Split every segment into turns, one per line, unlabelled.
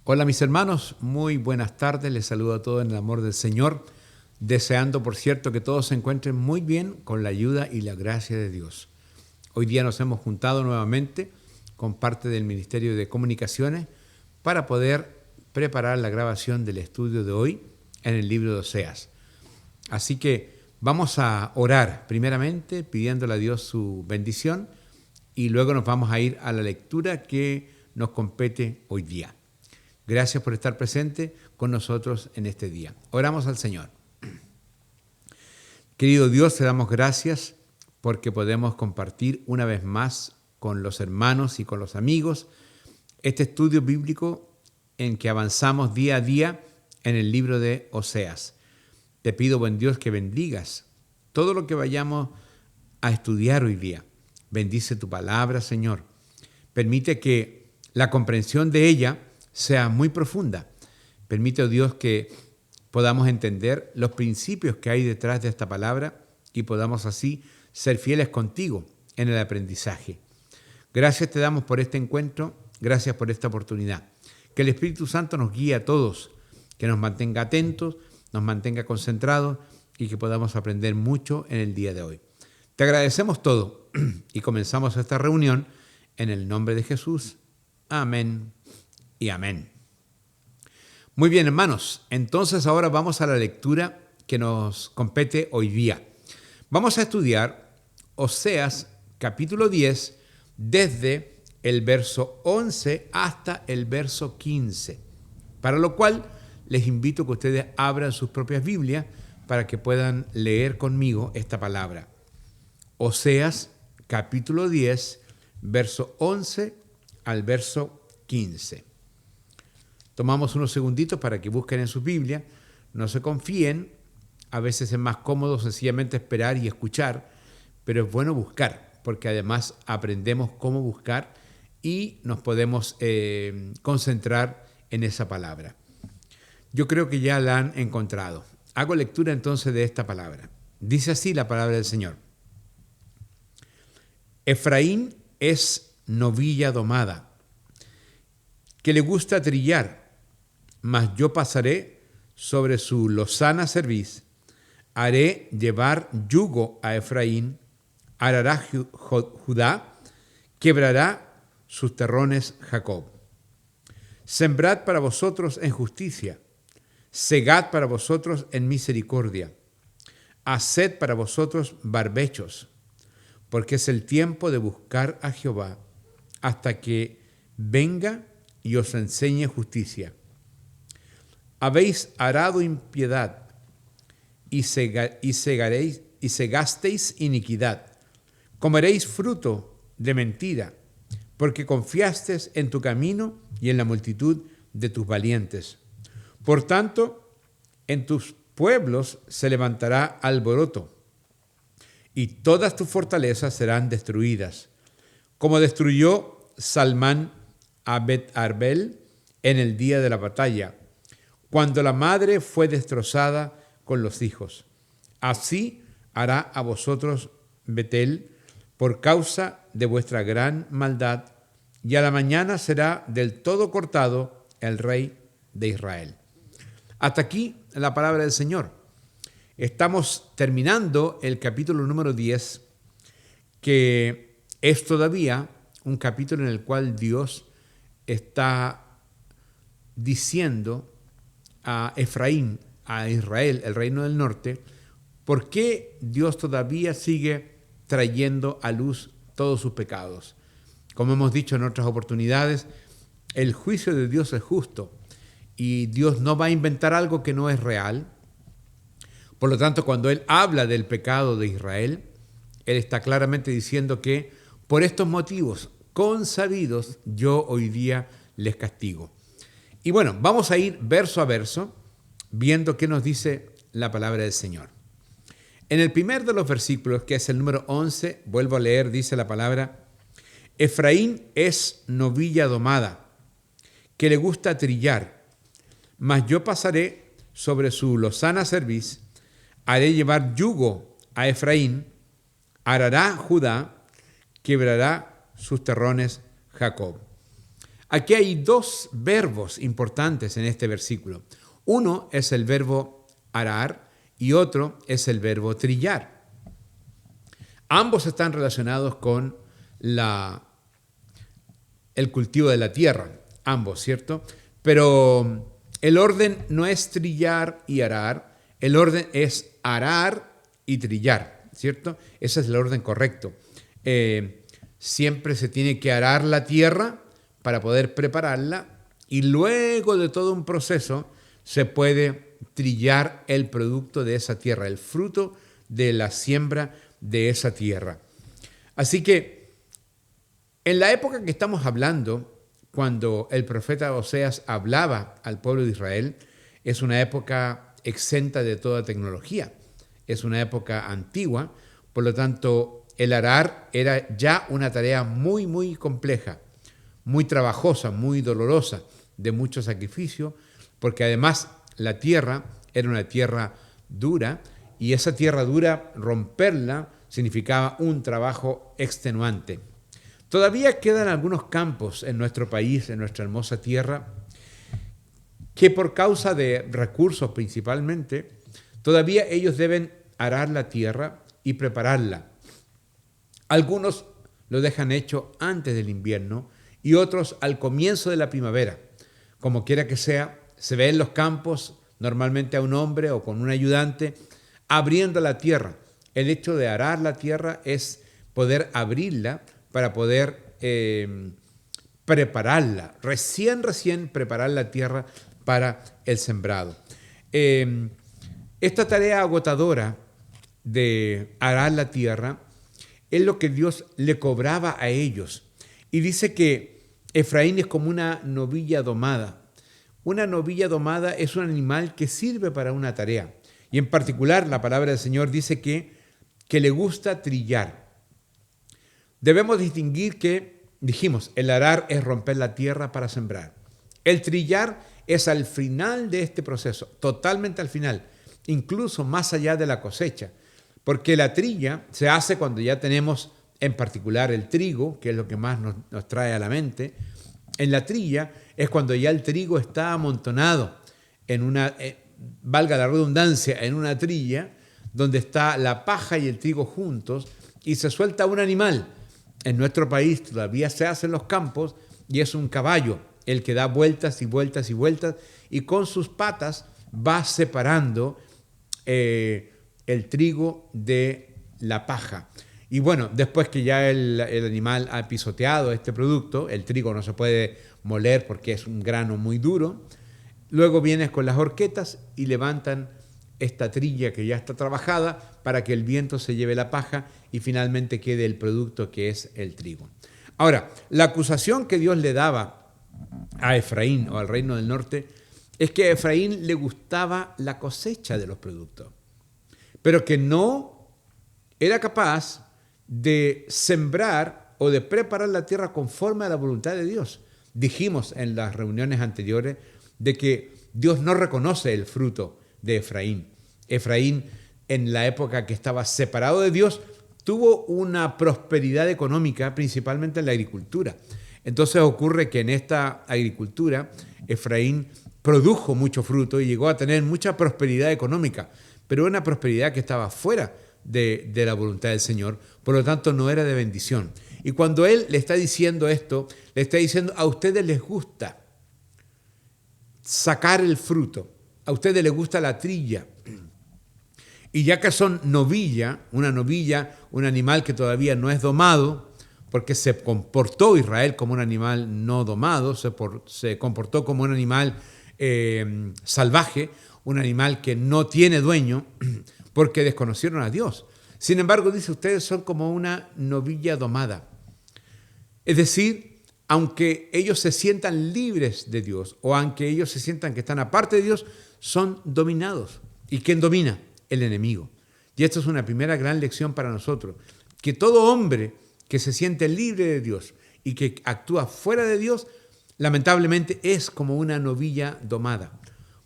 Hola mis hermanos, muy buenas tardes, les saludo a todos en el amor del Señor, deseando por cierto que todos se encuentren muy bien con la ayuda y la gracia de Dios. Hoy día nos hemos juntado nuevamente con parte del Ministerio de Comunicaciones para poder preparar la grabación del estudio de hoy en el libro de Oseas. Así que vamos a orar primeramente pidiéndole a Dios su bendición y luego nos vamos a ir a la lectura que nos compete hoy día. Gracias por estar presente con nosotros en este día. Oramos al Señor. Querido Dios, te damos gracias porque podemos compartir una vez más con los hermanos y con los amigos este estudio bíblico en que avanzamos día a día en el libro de Oseas. Te pido, buen Dios, que bendigas todo lo que vayamos a estudiar hoy día. Bendice tu palabra, Señor. Permite que la comprensión de ella sea muy profunda. Permite, oh Dios, que podamos entender los principios que hay detrás de esta palabra y podamos así ser fieles contigo en el aprendizaje. Gracias te damos por este encuentro, gracias por esta oportunidad. Que el Espíritu Santo nos guíe a todos, que nos mantenga atentos, nos mantenga concentrados y que podamos aprender mucho en el día de hoy. Te agradecemos todo y comenzamos esta reunión en el nombre de Jesús. Amén y amén. Muy bien, hermanos, entonces ahora vamos a la lectura que nos compete hoy día. Vamos a estudiar Oseas capítulo 10 desde el verso 11 hasta el verso 15, para lo cual les invito a que ustedes abran sus propias Biblias para que puedan leer conmigo esta palabra. Oseas capítulo 10, verso 11 al verso 15. Tomamos unos segunditos para que busquen en su Biblia, no se confíen, a veces es más cómodo sencillamente esperar y escuchar, pero es bueno buscar, porque además aprendemos cómo buscar y nos podemos concentrar en esa palabra. Yo creo que ya la han encontrado. Hago lectura entonces de esta palabra. Dice así la palabra del Señor. Efraín es novilla domada, que le gusta trillar, mas yo pasaré sobre su lozana cerviz, haré llevar yugo a Efraín, arará Judá, quebrará sus terrones Jacob. Sembrad para vosotros en justicia, segad para vosotros en misericordia, haced para vosotros barbechos, porque es el tiempo de buscar a Jehová, hasta que venga y os enseñe justicia. Habéis arado impiedad y segasteis iniquidad. Comeréis fruto de mentira, porque confiasteis en tu camino y en la multitud de tus valientes. Por tanto, en tus pueblos se levantará alboroto, y todas tus fortalezas serán destruidas, como destruyó Salmán a Bet-Arbel en el día de la batalla, cuando la madre fue destrozada con los hijos. Así hará a vosotros Betel por causa de vuestra gran maldad, y a la mañana será del todo cortado el rey de Israel. Hasta aquí la palabra del Señor. Estamos terminando el capítulo número 10, que es todavía un capítulo en el cual Dios está diciendo a Efraín, a Israel, el reino del norte, por qué Dios todavía sigue trayendo a luz todos sus pecados. Como hemos dicho en otras oportunidades, el juicio de Dios es justo y Dios no va a inventar algo que no es real. Por lo tanto, cuando Él habla del pecado de Israel, Él está claramente diciendo que por estos motivos consabidos yo hoy día les castigo. Y bueno, vamos a ir verso a verso viendo qué nos dice la palabra del Señor. En el primer de los versículos, que es el número 11, vuelvo a leer, dice la palabra: Efraín es novilla domada, que le gusta trillar, mas yo pasaré sobre su lozana cerviz, haré llevar yugo a Efraín, arará Judá, quebrará sus terrones Jacob. Aquí hay dos verbos importantes en este versículo. Uno es el verbo arar y otro es el verbo trillar. Ambos están relacionados con el cultivo de la tierra, ambos, ¿cierto? Pero el orden no es trillar y arar, el orden es arar y trillar, ¿cierto? Ese es el orden correcto. Siempre se tiene que arar la tierra para poder prepararla y luego de todo un proceso se puede trillar el producto de esa tierra, el fruto de la siembra de esa tierra. Así que en la época que estamos hablando, cuando el profeta Oseas hablaba al pueblo de Israel, es una época exenta de toda tecnología, es una época antigua, por lo tanto el arar era ya una tarea muy, muy compleja, muy trabajosa, muy dolorosa, de mucho sacrificio, porque además la tierra era una tierra dura y esa tierra dura, romperla, significaba un trabajo extenuante. Todavía quedan algunos campos en nuestro país, en nuestra hermosa tierra, que por causa de recursos principalmente, todavía ellos deben arar la tierra y prepararla. Algunos lo dejan hecho antes del invierno y otros al comienzo de la primavera. Como quiera que sea, se ve en los campos normalmente a un hombre o con un ayudante abriendo la tierra. El hecho de arar la tierra es poder abrirla para poder prepararla, recién preparar la tierra para el sembrado. Esta tarea agotadora de arar la tierra es lo que Dios le cobraba a ellos. Y dice que Efraín es como una novilla domada. Una novilla domada es un animal que sirve para una tarea. Y en particular la palabra del Señor dice que le gusta trillar. Debemos distinguir que, dijimos, el arar es romper la tierra para sembrar. El trillar es al final de este proceso, totalmente al final, incluso más allá de la cosecha, porque la trilla se hace cuando ya tenemos en particular el trigo, que es lo que más nos trae a la mente. En la trilla es cuando ya el trigo está amontonado en una, valga la redundancia, en una trilla donde está la paja y el trigo juntos y se suelta un animal. En nuestro país todavía se hace en los campos y es un caballo el que da vueltas y vueltas y vueltas y con sus patas va separando el trigo de la paja. Y bueno, después que ya el animal ha pisoteado este producto, el trigo no se puede moler porque es un grano muy duro, luego vienes con las horquetas y levantan esta trilla que ya está trabajada para que el viento se lleve la paja y finalmente quede el producto que es el trigo. Ahora, la acusación que Dios le daba a Efraín o al reino del norte es que a Efraín le gustaba la cosecha de los productos, pero que no era capaz de sembrar o de preparar la tierra conforme a la voluntad de Dios. Dijimos en las reuniones anteriores de que Dios no reconoce el fruto de Efraín. Efraín, en la época que estaba separado de Dios, tuvo una prosperidad económica, principalmente en la agricultura. Entonces ocurre que en esta agricultura Efraín produjo mucho fruto y llegó a tener mucha prosperidad económica, pero una prosperidad que estaba fuera de la voluntad del Señor, por lo tanto no era de bendición. Y cuando Él le está diciendo esto, le está diciendo, a ustedes les gusta sacar el fruto, a ustedes les gusta la trilla, y ya que son novilla, un animal que todavía no es domado, porque se comportó Israel como un animal no domado, se comportó como un animal salvaje, un animal que no tiene dueño, porque desconocieron a Dios. Sin embargo, dice, ustedes son como una novilla domada. Es decir, aunque ellos se sientan libres de Dios, o aunque ellos se sientan que están aparte de Dios, son dominados. ¿Y quién domina? El enemigo. Y esto es una primera gran lección para nosotros, que todo hombre que se siente libre de Dios y que actúa fuera de Dios, lamentablemente es como una novilla domada,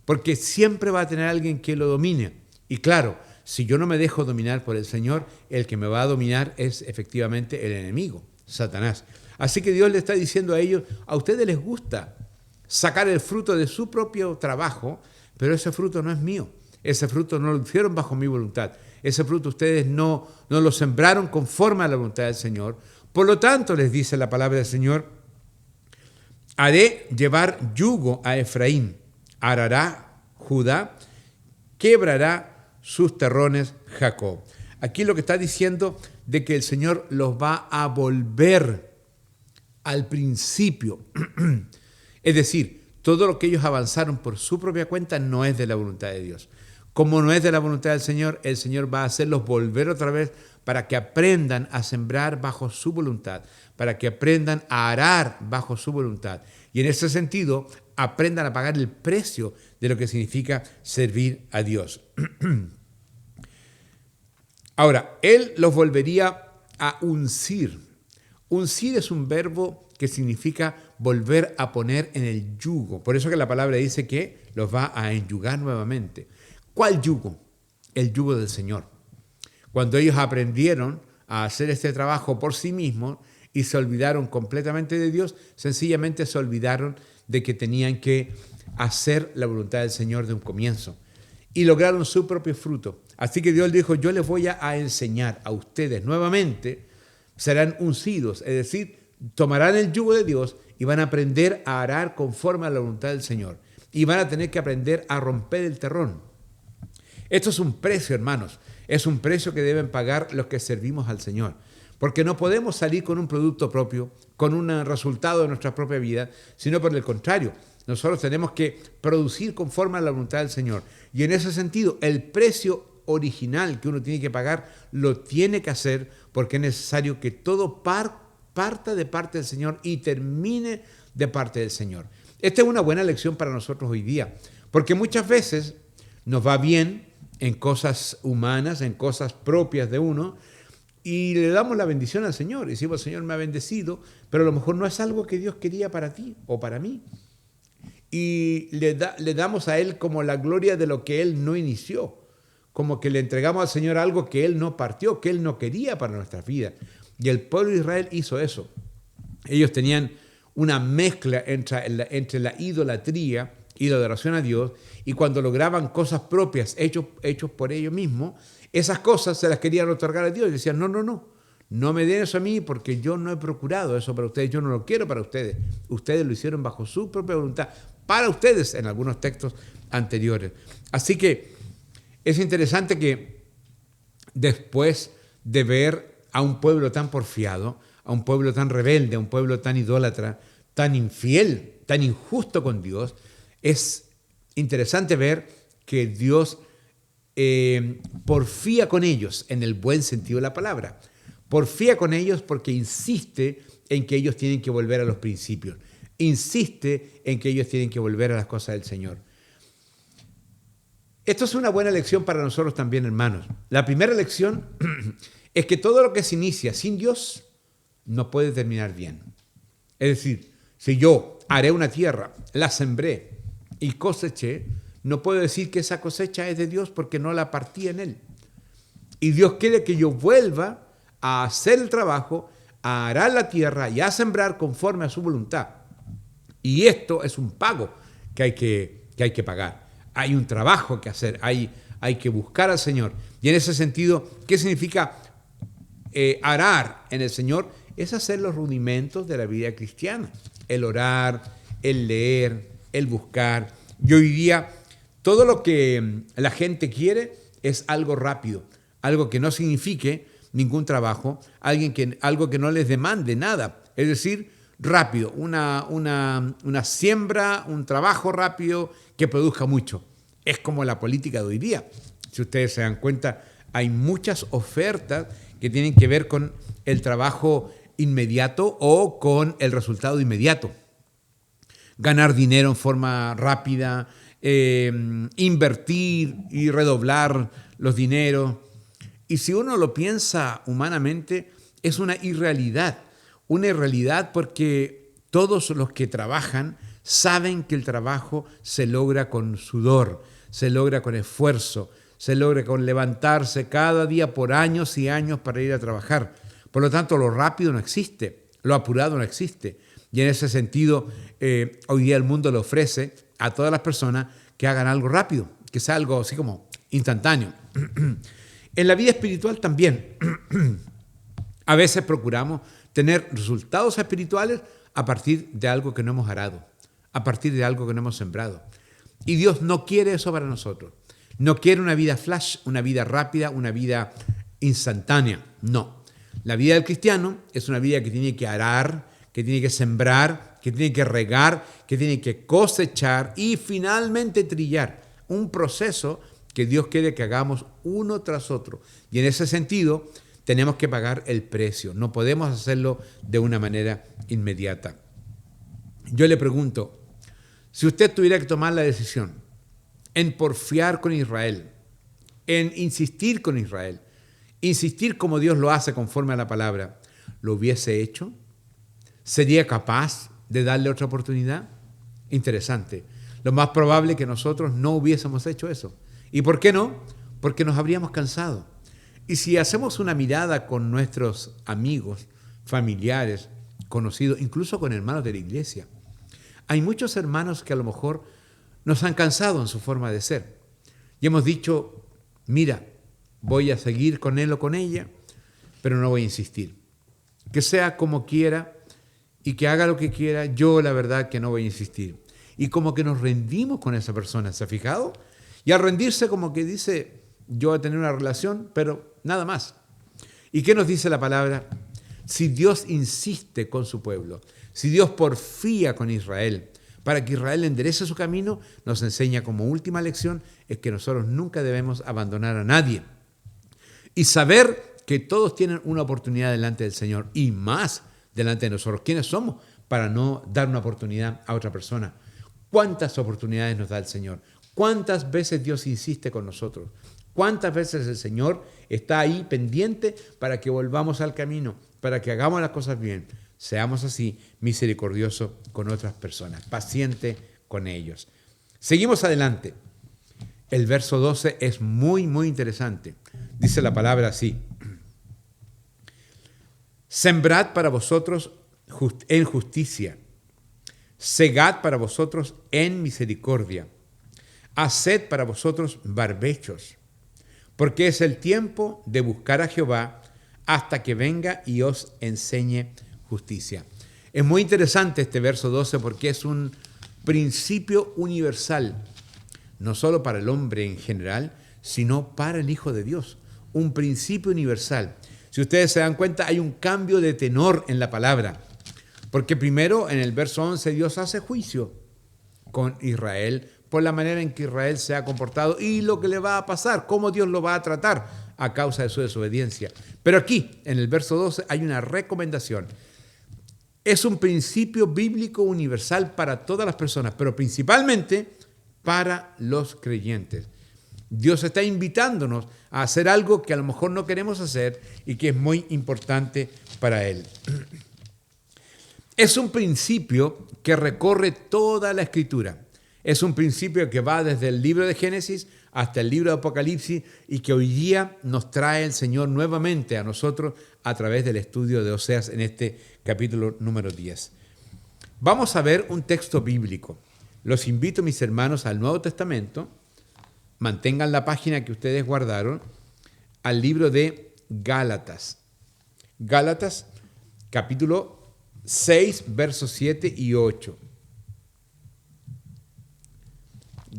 porque siempre va a tener alguien que lo domine. Y claro, si yo no me dejo dominar por el Señor, el que me va a dominar es efectivamente el enemigo, Satanás. Así que Dios le está diciendo a ellos, a ustedes les gusta sacar el fruto de su propio trabajo, pero ese fruto no es mío. Ese fruto no lo hicieron bajo mi voluntad. Ese fruto ustedes no lo sembraron conforme a la voluntad del Señor. Por lo tanto, les dice la palabra del Señor, haré llevar yugo a Efraín, arará Judá, quebrará sus terrones Jacob. Aquí lo que está diciendo de que el Señor los va a volver al principio. Es decir, todo lo que ellos avanzaron por su propia cuenta no es de la voluntad de Dios. Como no es de la voluntad del Señor, el Señor va a hacerlos volver otra vez para que aprendan a sembrar bajo su voluntad, para que aprendan a arar bajo su voluntad. Y en ese sentido, aprendan a pagar el precio de lo que significa servir a Dios. Ahora, Él los volvería a uncir. Uncir es un verbo que significa volver a poner en el yugo. Por eso que la palabra dice que los va a enyugar nuevamente. ¿Cuál yugo? El yugo del Señor. Cuando ellos aprendieron a hacer este trabajo por sí mismos y se olvidaron completamente de Dios, sencillamente se olvidaron de que tenían que hacer la voluntad del Señor de un comienzo. Y lograron su propio fruto. Así que Dios dijo, yo les voy a enseñar a ustedes nuevamente, serán uncidos, es decir, tomarán el yugo de Dios y van a aprender a arar conforme a la voluntad del Señor. Y van a tener que aprender a romper el terrón. Esto es un precio, hermanos. Es un precio que deben pagar los que servimos al Señor. Porque no podemos salir con un producto propio, con un resultado de nuestra propia vida, sino por el contrario. Nosotros tenemos que producir conforme a la voluntad del Señor. Y en ese sentido, el precio original que uno tiene que pagar, lo tiene que hacer porque es necesario que todo parta de parte del Señor y termine de parte del Señor. Esta es una buena lección para nosotros hoy día, porque muchas veces nos va bien en cosas humanas, en cosas propias de uno, y le damos la bendición al Señor. Y decimos, el Señor me ha bendecido, pero a lo mejor no es algo que Dios quería para ti o para mí. Y le damos a Él como la gloria de lo que Él no inició, como que le entregamos al Señor algo que Él no partió, que Él no quería para nuestras vidas. Y el pueblo de Israel hizo eso. Ellos tenían una mezcla entre la idolatría y la adoración a Dios, y cuando lograban cosas propias hechos por ellos mismos, esas cosas se las querían otorgar a Dios y decían, no me den eso a mí porque yo no he procurado eso para ustedes, yo no lo quiero para ustedes. Ustedes lo hicieron bajo su propia voluntad, para ustedes en algunos textos anteriores. Así que es interesante que después de ver a un pueblo tan porfiado, a un pueblo tan rebelde, a un pueblo tan idólatra, tan infiel, tan injusto con Dios, es interesante ver que Dios porfía con ellos en el buen sentido de la palabra. Porfía con ellos porque insiste en que ellos tienen que volver a los principios. Insiste en que ellos tienen que volver a las cosas del Señor. Esto es una buena lección para nosotros también, hermanos. La primera lección es que todo lo que se inicia sin Dios no puede terminar bien. Es decir, si yo haré una tierra, la sembré y coseché, no puedo decir que esa cosecha es de Dios porque no la partí en Él. Y Dios quiere que yo vuelva a hacer el trabajo, a arar la tierra y a sembrar conforme a su voluntad. Y esto es un pago que hay que pagar. Hay un trabajo que hacer, hay que buscar al Señor. Y en ese sentido, ¿qué significa arar en el Señor? Es hacer los rudimentos de la vida cristiana. El orar, el leer, el buscar. Y hoy día, todo lo que la gente quiere es algo rápido, algo que no signifique ningún trabajo, algo que no les demande nada. Es decir, rápido, una siembra, un trabajo rápido que produzca mucho. Es como la política de hoy día. Si ustedes se dan cuenta, hay muchas ofertas que tienen que ver con el trabajo inmediato o con el resultado inmediato. Ganar dinero en forma rápida, invertir y redoblar los dineros. Y si uno lo piensa humanamente, es una irrealidad porque todos los que trabajan saben que el trabajo se logra con sudor, se logra con esfuerzo, se logra con levantarse cada día por años y años para ir a trabajar. Por lo tanto, lo rápido no existe. Lo apurado no existe. Y en ese sentido, hoy día el mundo le ofrece a todas las personas que hagan algo rápido, que sea algo así como instantáneo. En la vida espiritual también. A veces procuramos tener resultados espirituales a partir de algo que no hemos arado, a partir de algo que no hemos sembrado. Y Dios no quiere eso para nosotros. No quiere una vida flash, una vida rápida, una vida instantánea. No. La vida del cristiano es una vida que tiene que arar, que tiene que sembrar, que tiene que regar, que tiene que cosechar y finalmente trillar. Un proceso que Dios quiere que hagamos uno tras otro. Y en ese sentido tenemos que pagar el precio. No podemos hacerlo de una manera inmediata. Yo le pregunto, si usted tuviera que tomar la decisión en porfiar con Israel, en insistir con Israel, insistir como Dios lo hace conforme a la palabra, ¿lo hubiese hecho? ¿Sería capaz de darle otra oportunidad? Interesante. Lo más probable es que nosotros no hubiésemos hecho eso. ¿Y por qué no? Porque nos habríamos cansado. Y si hacemos una mirada con nuestros amigos, familiares, conocidos, incluso con hermanos de la iglesia, hay muchos hermanos que a lo mejor nos han cansado en su forma de ser. Y hemos dicho, mira, voy a seguir con él o con ella, pero no voy a insistir. Que sea como quiera y que haga lo que quiera, yo la verdad que no voy a insistir. Y como que nos rendimos con esa persona, ¿se ha fijado? Y al rendirse como que dice, yo voy a tener una relación, pero nada más. ¿Y qué nos dice la palabra? Si Dios insiste con su pueblo, si Dios porfía con Israel, para que Israel enderece su camino, nos enseña como última lección es que nosotros nunca debemos abandonar a nadie. Y saber que todos tienen una oportunidad delante del Señor y más delante de nosotros. ¿Quiénes somos para no dar una oportunidad a otra persona? ¿Cuántas oportunidades nos da el Señor? ¿Cuántas veces Dios insiste con nosotros? ¿Cuántas veces el Señor está ahí pendiente para que volvamos al camino, para que hagamos las cosas bien? Seamos así misericordiosos con otras personas, pacientes con ellos. Seguimos adelante. El verso 12 es muy, muy interesante. Dice la palabra así. Sembrad para vosotros en justicia, segad para vosotros en misericordia, haced para vosotros barbechos, porque es el tiempo de buscar a Jehová hasta que venga y os enseñe justicia. Es muy interesante este verso 12 porque es un principio universal, no solo para el hombre en general, sino para el Hijo de Dios. Un principio universal. Si ustedes se dan cuenta, hay un cambio de tenor en la palabra. Porque primero, en el verso 11, Dios hace juicio con Israel por la manera en que Israel se ha comportado y lo que le va a pasar, cómo Dios lo va a tratar a causa de su desobediencia. Pero aquí, en el verso 12, hay una recomendación. Es un principio bíblico universal para todas las personas, pero principalmente para los creyentes. Dios está invitándonos a hacer algo que a lo mejor no queremos hacer y que es muy importante para Él. Es un principio que recorre toda la Escritura. Es un principio que va desde el libro de Génesis hasta el libro de Apocalipsis y que hoy día nos trae el Señor nuevamente a nosotros a través del estudio de Oseas en este capítulo número 10. Vamos a ver un texto bíblico. Los invito, mis hermanos, al Nuevo Testamento. Mantengan la página que ustedes guardaron al libro de Gálatas. Gálatas, capítulo 6, versos 7 y 8.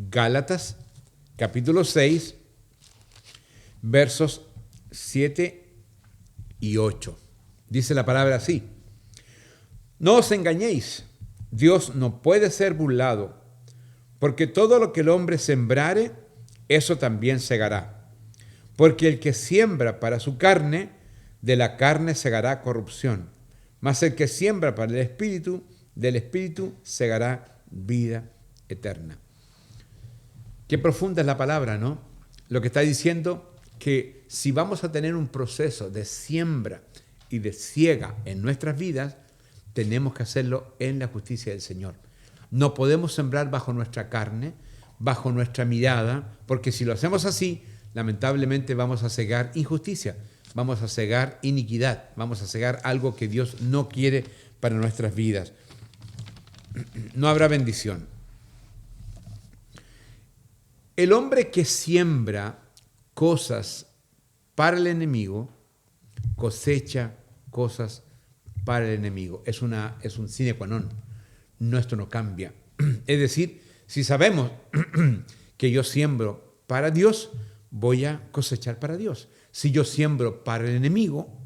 Gálatas, capítulo 6, versos 7 y 8. Dice la palabra así. No os engañéis, Dios no puede ser burlado, porque todo lo que el hombre sembrare, eso también segará. Porque el que siembra para su carne, de la carne segará corrupción. Mas el que siembra para el Espíritu, del Espíritu segará vida eterna. Qué profunda es la palabra, ¿no? Lo que está diciendo que si vamos a tener un proceso de siembra y de siega en nuestras vidas, tenemos que hacerlo en la justicia del Señor. No podemos sembrar bajo nuestra carne, bajo nuestra mirada, porque si lo hacemos así, lamentablemente vamos a cegar injusticia. vamos a cegar iniquidad, vamos a cegar algo que Dios no quiere para nuestras vidas. No habrá bendición. El hombre que siembra cosas para el enemigo, cosecha cosas para el enemigo. Es un sine qua non. No, esto no cambia. Es decir, si sabemos que yo siembro para Dios, voy a cosechar para Dios. Si yo siembro para el enemigo,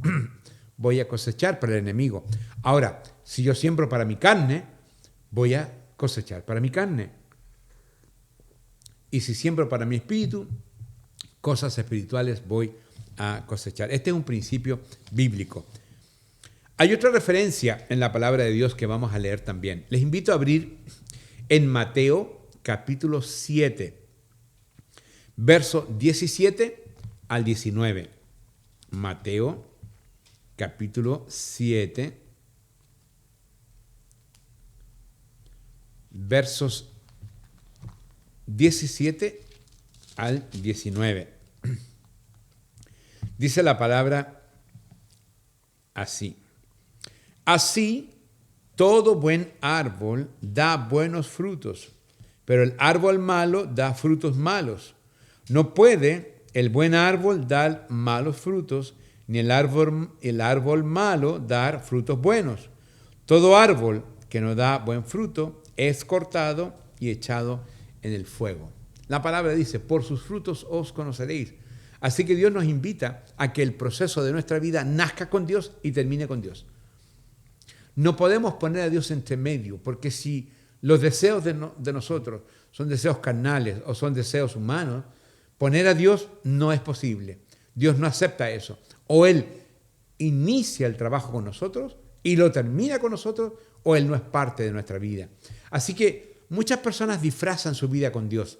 voy a cosechar para el enemigo. Ahora, si yo siembro para mi carne, voy a cosechar para mi carne. Y si siembro para mi espíritu, cosas espirituales voy a cosechar. Este es un principio bíblico. Hay otra referencia en la palabra de Dios que vamos a leer también. Les invito a abrir en Mateo capítulo 7, verso 17 al 19. Mateo capítulo 7, versos 17 al 19. Dice la palabra así. Así, todo buen árbol da buenos frutos, pero el árbol malo da frutos malos. No puede el buen árbol dar malos frutos, ni el árbol malo dar frutos buenos. Todo árbol que no da buen fruto es cortado y echado en el fuego. La palabra dice, por sus frutos os conoceréis. Así que Dios nos invita a que el proceso de nuestra vida nazca con Dios y termine con Dios. No podemos poner a Dios entre medio, porque si los deseos de nosotros son deseos carnales o son deseos humanos, poner a Dios no es posible. Dios no acepta eso. O Él inicia el trabajo con nosotros y lo termina con nosotros, o Él no es parte de nuestra vida. Así que muchas personas disfrazan su vida con Dios.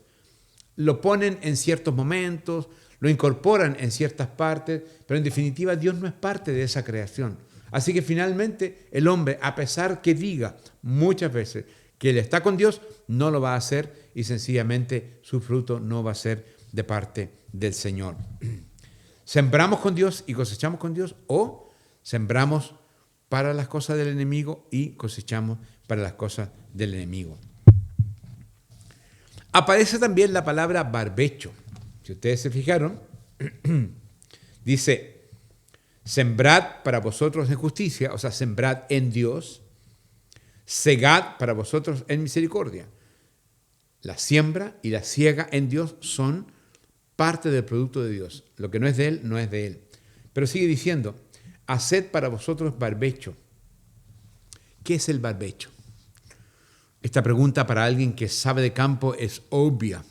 Lo ponen en ciertos momentos, lo incorporan en ciertas partes, pero en definitiva Dios no es parte de esa creación. Así que finalmente el hombre, a pesar que diga muchas veces que él está con Dios, no lo va a hacer y sencillamente su fruto no va a ser de parte del Señor. ¿Sembramos con Dios y cosechamos con Dios o sembramos para las cosas del enemigo y cosechamos para las cosas del enemigo? Aparece también la palabra barbecho. Si ustedes se fijaron, dice, sembrad para vosotros en justicia, o sea, sembrad en Dios, segad para vosotros en misericordia. La siembra y la siega en Dios son parte del producto de Dios. Lo que no es de Él, no es de Él. Pero sigue diciendo, haced para vosotros barbecho. ¿Qué es el barbecho? Esta pregunta para alguien que sabe de campo es obvia,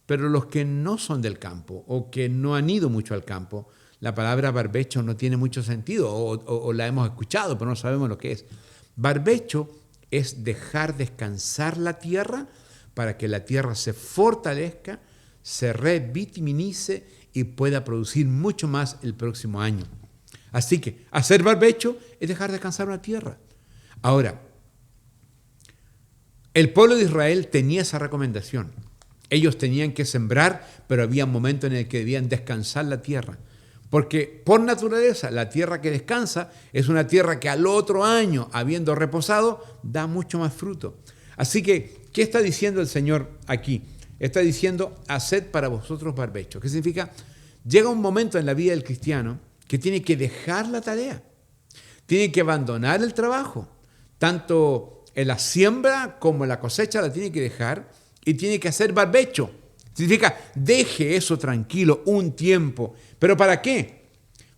pero los que no son del campo o que no han ido mucho al campo, la palabra barbecho no tiene mucho sentido o la hemos escuchado, pero no sabemos lo que es. Barbecho es dejar descansar la tierra para que la tierra se fortalezca, se revitamice y pueda producir mucho más el próximo año. Así que hacer barbecho es dejar descansar una tierra. Ahora, el pueblo de Israel tenía esa recomendación. Ellos tenían que sembrar, pero había un momento en el que debían descansar la tierra. Porque por naturaleza la tierra que descansa es una tierra que al otro año, habiendo reposado, da mucho más fruto. Así que, ¿qué está diciendo el Señor aquí? Está diciendo, haced para vosotros barbecho. ¿Qué significa? Llega un momento en la vida del cristiano que tiene que dejar la tarea. Tiene que abandonar el trabajo. Tanto en la siembra como en la cosecha la tiene que dejar y tiene que hacer barbecho. Significa, deje eso tranquilo un tiempo. ¿Pero para qué?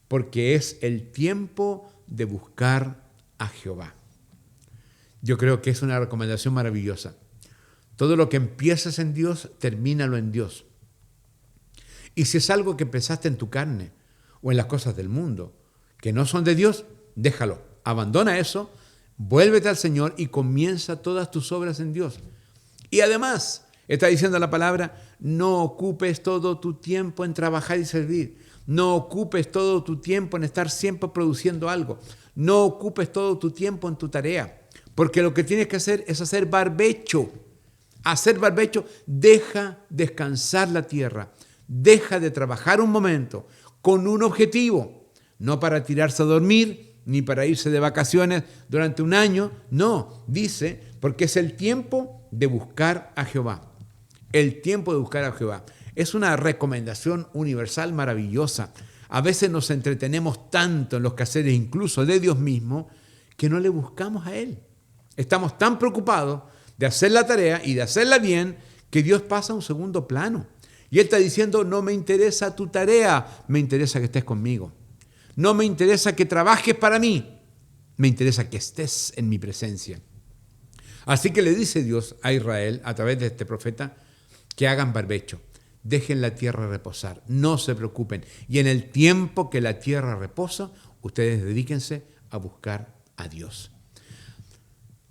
Porque es el tiempo de buscar a Jehová. Yo creo que es una recomendación maravillosa. Todo lo que empieces en Dios, termínalo en Dios. Y si es algo que empezaste en tu carne o en las cosas del mundo, que no son de Dios, déjalo. Abandona eso, vuélvete al Señor y comienza todas tus obras en Dios. Y además, está diciendo la palabra, no ocupes todo tu tiempo en trabajar y servir. No ocupes todo tu tiempo en estar siempre produciendo algo. No ocupes todo tu tiempo en tu tarea. Porque lo que tienes que hacer es hacer barbecho. Hacer barbecho, deja descansar la tierra. Deja de trabajar un momento con un objetivo. no para tirarse a dormir, ni para irse de vacaciones durante un año. No, dice, porque es el tiempo de buscar a Jehová. El tiempo de buscar a Jehová. Es una recomendación universal maravillosa. A veces nos entretenemos tanto en los quehaceres, incluso de Dios mismo, que no le buscamos a Él. Estamos tan preocupados de hacer la tarea y de hacerla bien que Dios pasa a un segundo plano. Y Él está diciendo, no me interesa tu tarea, me interesa que estés conmigo. No me interesa que trabajes para mí, me interesa que estés en mi presencia. Así que le dice Dios a Israel, a través de este profeta, que hagan barbecho. Dejen la tierra reposar, no se preocupen. Y en el tiempo que la tierra reposa, ustedes dedíquense a buscar a Dios.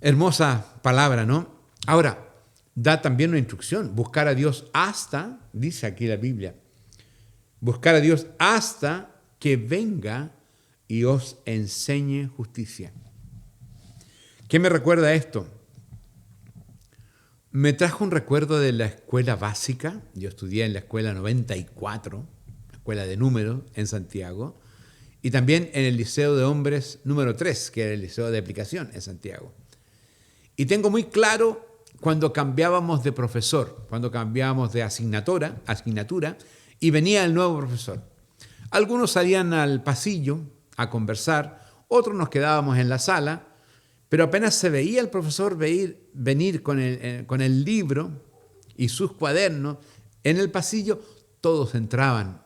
Hermosa palabra, ¿no? Ahora, da también una instrucción, buscar a Dios hasta, dice aquí la Biblia, buscar a Dios hasta que venga y os enseñe justicia. ¿Qué me recuerda esto? Me trajo un recuerdo de la escuela básica. Yo estudié en la escuela 94, la escuela de números en Santiago, y también en el liceo de hombres número 3, que era el liceo de aplicación en Santiago. Y tengo muy claro cuando cambiábamos de profesor, cuando cambiábamos de asignatura, y venía el nuevo profesor. Algunos salían al pasillo a conversar, otros nos quedábamos en la sala, pero apenas se veía el profesor venir con el libro y sus cuadernos en el pasillo, todos entraban,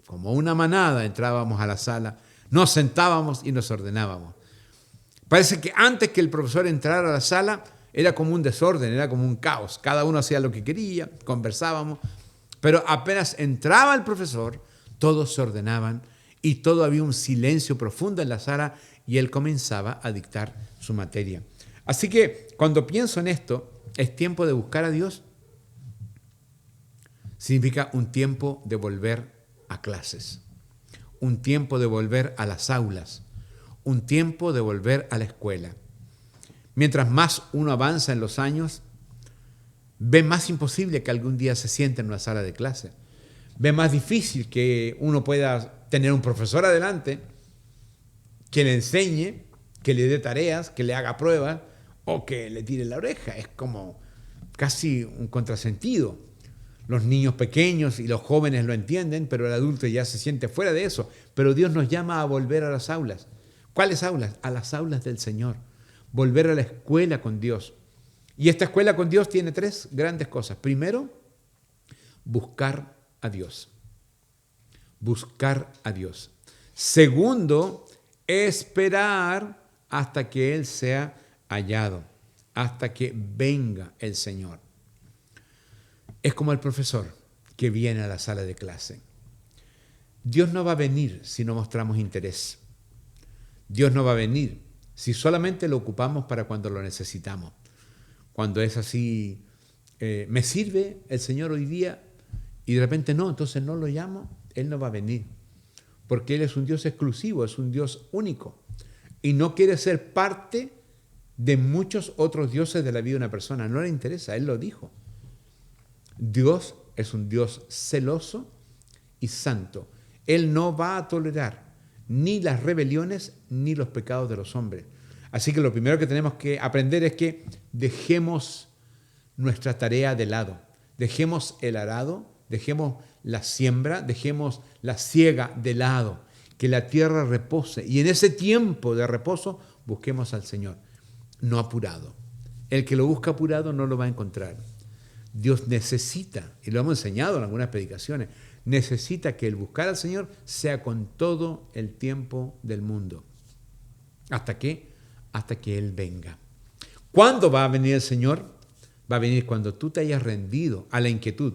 como una manada entrábamos a la sala, nos sentábamos y nos ordenábamos. Parece que antes que el profesor entrara a la sala era como un desorden, era como un caos. Cada uno hacía lo que quería, conversábamos, pero apenas entraba el profesor, todos se ordenaban y todo había un silencio profundo en la sala y él comenzaba a dictar su materia. Así que cuando pienso en esto, es tiempo de buscar a Dios. Significa un tiempo de volver a clases, un tiempo de volver a las aulas, un tiempo de volver a la escuela. Mientras más uno avanza en los años, ve más imposible que algún día se siente en una sala de clase. Ve más difícil que uno pueda tener un profesor adelante que le enseñe, que le dé tareas, que le haga pruebas o que le tire la oreja. Es como casi un contrasentido. Los niños pequeños y los jóvenes lo entienden, pero el adulto ya se siente fuera de eso. Pero Dios nos llama a volver a las aulas. ¿Cuáles aulas? A las aulas del Señor. Volver a la escuela con Dios. Y esta escuela con Dios tiene 3 grandes cosas. Primero, buscar a Dios. Buscar a Dios. Segundo, esperar hasta que Él sea hallado, hasta que venga el Señor. Es como el profesor que viene a la sala de clase. Dios no va a venir si no mostramos interés. Dios no va a venir si solamente lo ocupamos para cuando lo necesitamos. Cuando es así, me sirve el Señor hoy día y de repente no, entonces no lo llamo, Él no va a venir. Porque Él es un Dios exclusivo, es un Dios único. Y no quiere ser parte de muchos otros dioses de la vida de una persona. No le interesa, Él lo dijo. Dios es un Dios celoso y santo. Él no va a tolerar ni las rebeliones ni los pecados de los hombres. Así que lo primero que tenemos que aprender es que dejemos nuestra tarea de lado. Dejemos el arado, dejemos la siembra, dejemos la siega de lado. Que la tierra repose. Y en ese tiempo de reposo busquemos al Señor. No apurado. El que lo busca apurado no lo va a encontrar. Dios necesita, y lo hemos enseñado en algunas predicaciones, necesita que el buscar al Señor sea con todo el tiempo del mundo. ¿Hasta qué? Hasta que Él venga. ¿Cuándo va a venir el Señor? Va a venir cuando tú te hayas rendido a la inquietud,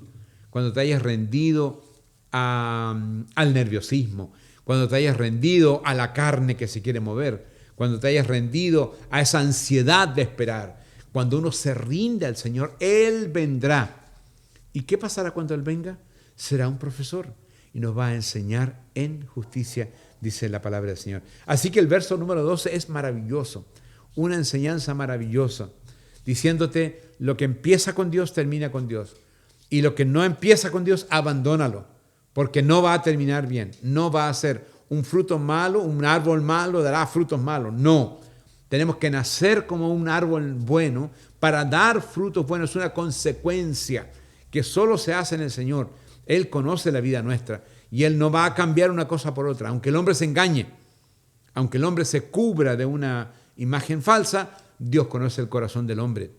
cuando te hayas rendido al nerviosismo, cuando te hayas rendido a la carne que se quiere mover, cuando te hayas rendido a esa ansiedad de esperar. Cuando uno se rinde al Señor, Él vendrá. ¿Y qué pasará cuando Él venga? Será un profesor y nos va a enseñar en justicia, dice la palabra del Señor. Así que el verso número 12 es maravilloso, una enseñanza maravillosa, diciéndote lo que empieza con Dios, termina con Dios. Y lo que no empieza con Dios, abandónalo, porque no va a terminar bien, no va a ser un fruto malo, un árbol malo dará frutos malos. No, tenemos que nacer como un árbol bueno para dar frutos buenos. Es una consecuencia que solo se hace en el Señor. Él conoce la vida nuestra y Él no va a cambiar una cosa por otra. Aunque el hombre se engañe, aunque el hombre se cubra de una imagen falsa, Dios conoce el corazón del hombre.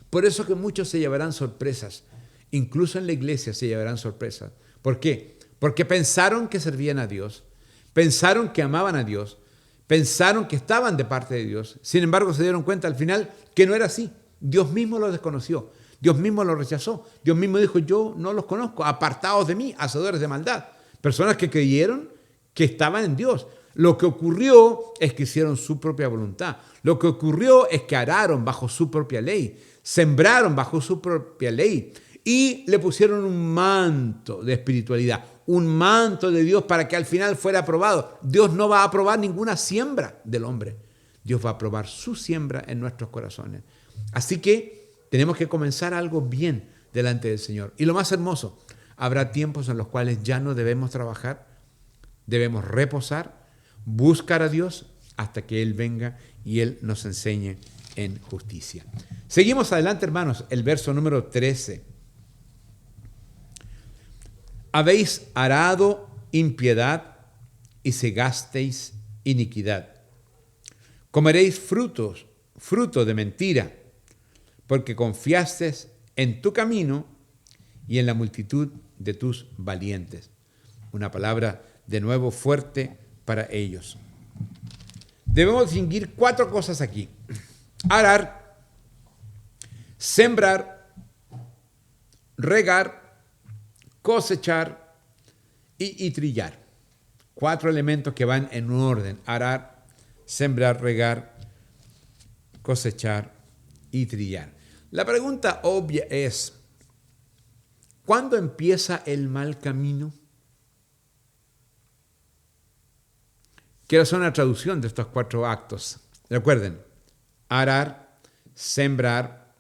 Por eso que muchos se llevarán sorpresas. Incluso en la iglesia se llevarán sorpresas. ¿Por qué? Porque pensaron que servían a Dios, pensaron que amaban a Dios, pensaron que estaban de parte de Dios. Sin embargo, se dieron cuenta al final que no era así. Dios mismo los desconoció, Dios mismo los rechazó. Dios mismo dijo, yo no los conozco, apartados de mí, hacedores de maldad. Personas que creyeron que estaban en Dios. Lo que ocurrió es que hicieron su propia voluntad. Lo que ocurrió es que araron bajo su propia ley, sembraron bajo su propia ley y le pusieron un manto de espiritualidad, un manto de Dios para que al final fuera aprobado. Dios no va a aprobar ninguna siembra del hombre. Dios va a aprobar su siembra en nuestros corazones. Así que tenemos que comenzar algo bien delante del Señor. Y lo más hermoso, habrá tiempos en los cuales ya no debemos trabajar, debemos reposar, buscar a Dios hasta que Él venga y Él nos enseñe en justicia. Seguimos adelante, hermanos, el verso número 13. Habéis arado impiedad y segasteis iniquidad. Comeréis fruto de mentira, porque confiasteis en tu camino y en la multitud de tus valientes. Una palabra de nuevo fuerte para ellos. Debemos distinguir 4 cosas aquí: arar, sembrar, regar, cosechar y trillar. 4 elementos que van en un orden: arar, sembrar, regar, cosechar y trillar. La pregunta obvia es, ¿cuándo empieza el mal camino? Quiero hacer una traducción de estos 4 actos. Recuerden, arar, sembrar,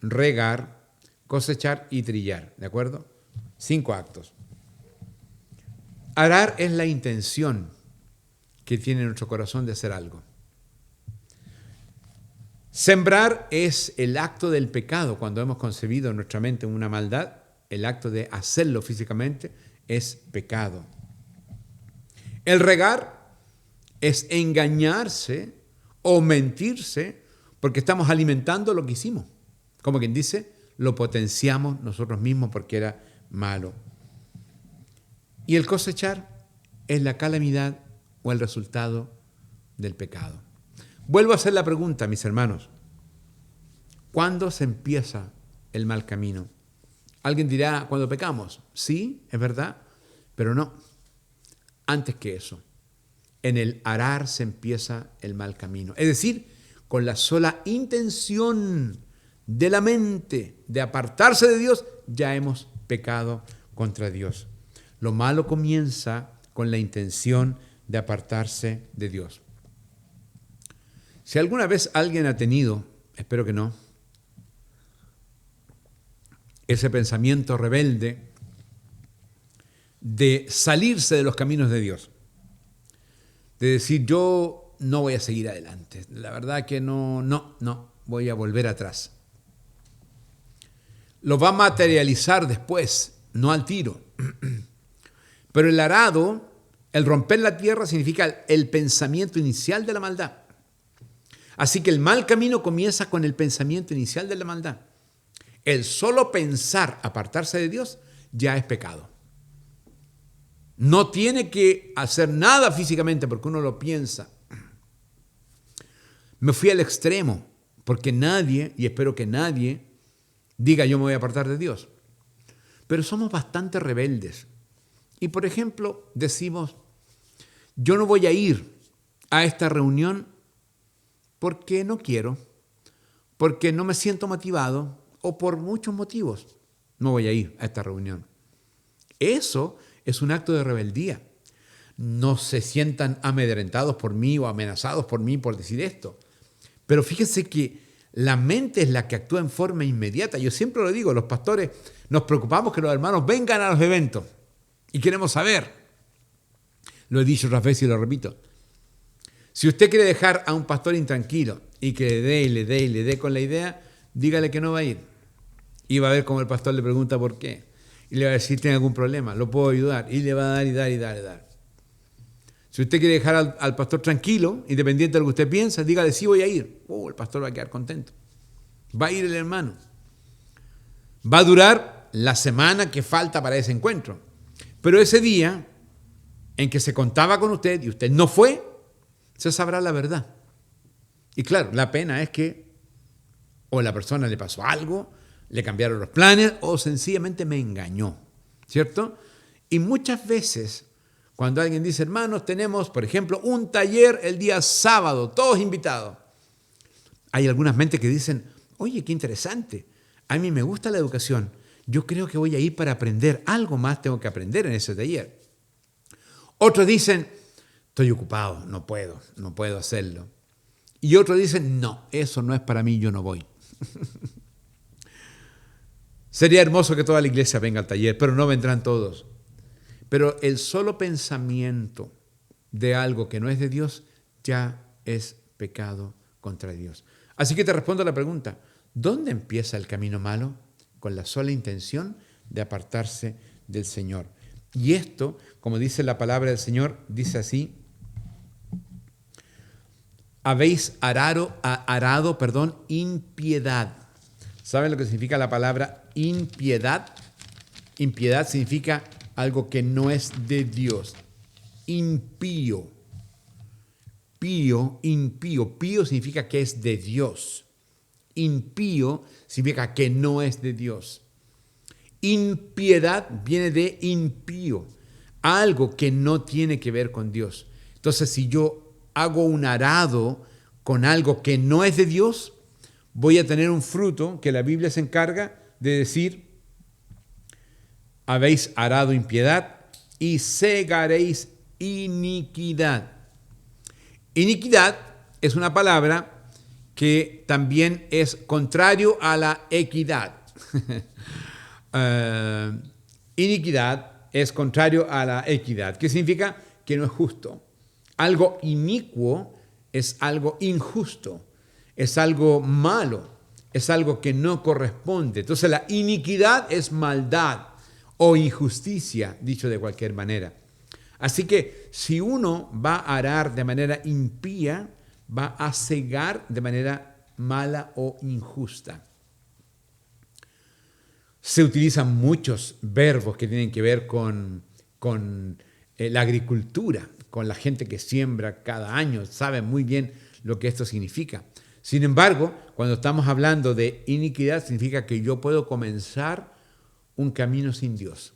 regar, cosechar y trillar. ¿De acuerdo? 5 actos. Arar es la intención que tiene nuestro corazón de hacer algo. Sembrar es el acto del pecado. Cuando hemos concebido en nuestra mente una maldad, el acto de hacerlo físicamente es pecado. El regar es engañarse o mentirse porque estamos alimentando lo que hicimos. Como quien dice, lo potenciamos nosotros mismos porque era malo. Y el cosechar es la calamidad o el resultado del pecado. Vuelvo a hacer la pregunta, mis hermanos. ¿Cuándo se empieza el mal camino? Alguien dirá, cuando pecamos. Sí, es verdad, pero no. Antes que eso, en el arar se empieza el mal camino. Es decir, con la sola intención de la mente de apartarse de Dios, ya hemos pecado contra Dios. Lo malo comienza con la intención de apartarse de Dios. Si alguna vez alguien ha tenido, espero que no, ese pensamiento rebelde de salirse de los caminos de Dios, de decir yo no voy a seguir adelante, la verdad que no, voy a volver atrás. Lo va a materializar después, no al tiro. Pero el arado, el romper la tierra significa el pensamiento inicial de la maldad. Así que el mal camino comienza con el pensamiento inicial de la maldad. El solo pensar apartarse de Dios ya es pecado. No tiene que hacer nada físicamente porque uno lo piensa. Me fui al extremo porque nadie, y espero que nadie, diga yo me voy a apartar de Dios. Pero somos bastante rebeldes. Y por ejemplo, decimos, yo no voy a ir a esta reunión porque no quiero, porque no me siento motivado o por muchos motivos. No voy a ir a esta reunión. Eso es un acto de rebeldía. No se sientan amedrentados por mí o amenazados por mí por decir esto. Pero fíjense que la mente es la que actúa en forma inmediata. Yo siempre lo digo, los pastores nos preocupamos que los hermanos vengan a los eventos y queremos saber. Lo he dicho otras veces y lo repito. Si usted quiere dejar a un pastor intranquilo y que le dé y le dé y le dé con la idea, dígale que no va a ir. Y va a ver cómo el pastor le pregunta por qué. Y le va a decir, ¿tiene algún problema? ¿Lo puedo ayudar? Y le va a dar y dar y dar y dar. Si usted quiere dejar al pastor tranquilo, independiente de lo que usted piensa, dígale, sí voy a ir. El pastor va a quedar contento. Va a ir el hermano. Va a durar la semana que falta para ese encuentro. Pero ese día en que se contaba con usted y usted no fue, se sabrá la verdad. Y claro, la pena es que o la persona le pasó algo, le cambiaron los planes o sencillamente me engañó, ¿cierto? Y muchas veces cuando alguien dice, hermanos, tenemos, por ejemplo, un taller el día sábado, todos invitados. Hay algunas mentes que dicen, oye, qué interesante, a mí me gusta la educación, yo creo que voy a ir para aprender, algo más tengo que aprender en ese taller. Otros dicen, estoy ocupado, no puedo hacerlo. Y otros dicen, no, eso no es para mí, yo no voy. Sería hermoso que toda la iglesia venga al taller, pero no vendrán todos. Pero el solo pensamiento de algo que no es de Dios ya es pecado contra Dios. Así que te respondo a la pregunta, ¿dónde empieza el camino malo? Con la sola intención de apartarse del Señor. Y esto, como dice la palabra del Señor, dice así, habéis arado, impiedad. ¿Saben lo que significa la palabra impiedad? Impiedad significa algo que no es de Dios. Impío. Impío significa que es de Dios. Impío significa que no es de Dios. Impiedad viene de impío, algo que no tiene que ver con Dios. Entonces, si yo hago un arado con algo que no es de Dios, voy a tener un fruto que la Biblia se encarga de decir, habéis arado impiedad y segaréis iniquidad. Iniquidad es una palabra que también es contrario a la equidad. Iniquidad es contrario a la equidad. ¿Qué significa? Que no es justo. Algo inicuo es algo injusto, es algo malo, es algo que no corresponde. Entonces la iniquidad es maldad o injusticia, dicho de cualquier manera. Así que si uno va a arar de manera impía, va a segar de manera mala o injusta. Se utilizan muchos verbos que tienen que ver con la agricultura, con la gente que siembra cada año, sabe muy bien lo que esto significa. Sin embargo, cuando estamos hablando de iniquidad, significa que yo puedo comenzar un camino sin Dios.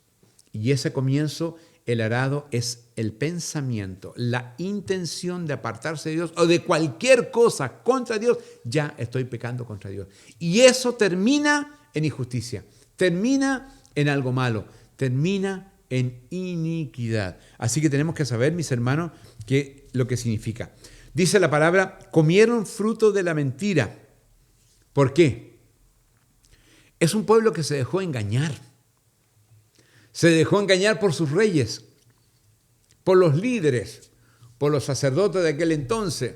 Y ese comienzo, el arado, es el pensamiento, la intención de apartarse de Dios o de cualquier cosa contra Dios, ya estoy pecando contra Dios. Y eso termina en injusticia, termina en algo malo, termina en iniquidad. Así que tenemos que saber, mis hermanos, lo que significa. Dice la palabra, comieron fruto de la mentira. ¿Por qué? Es un pueblo que se dejó engañar. Se dejó engañar por sus reyes, por los líderes, por los sacerdotes de aquel entonces,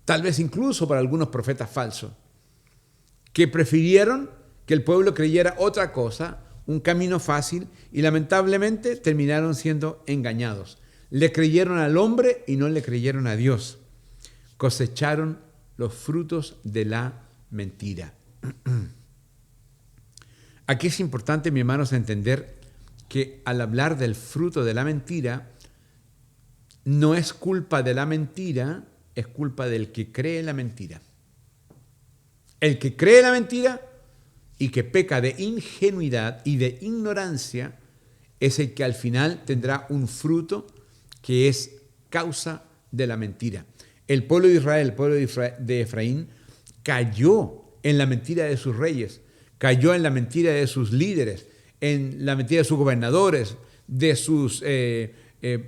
tal vez incluso por algunos profetas falsos, que prefirieron que el pueblo creyera otra cosa, un camino fácil, y lamentablemente terminaron siendo engañados. Le creyeron al hombre y no le creyeron a Dios. Cosecharon los frutos de la mentira. Aquí es importante, mis hermanos, entender que al hablar del fruto de la mentira, no es culpa de la mentira, es culpa del que cree la mentira. El que cree la mentira y que peca de ingenuidad y de ignorancia es el que al final tendrá un fruto que es causa de la mentira. El pueblo de Israel, el pueblo de Efraín, cayó en la mentira de sus reyes, cayó en la mentira de sus líderes, en la mentira de sus gobernadores, de sus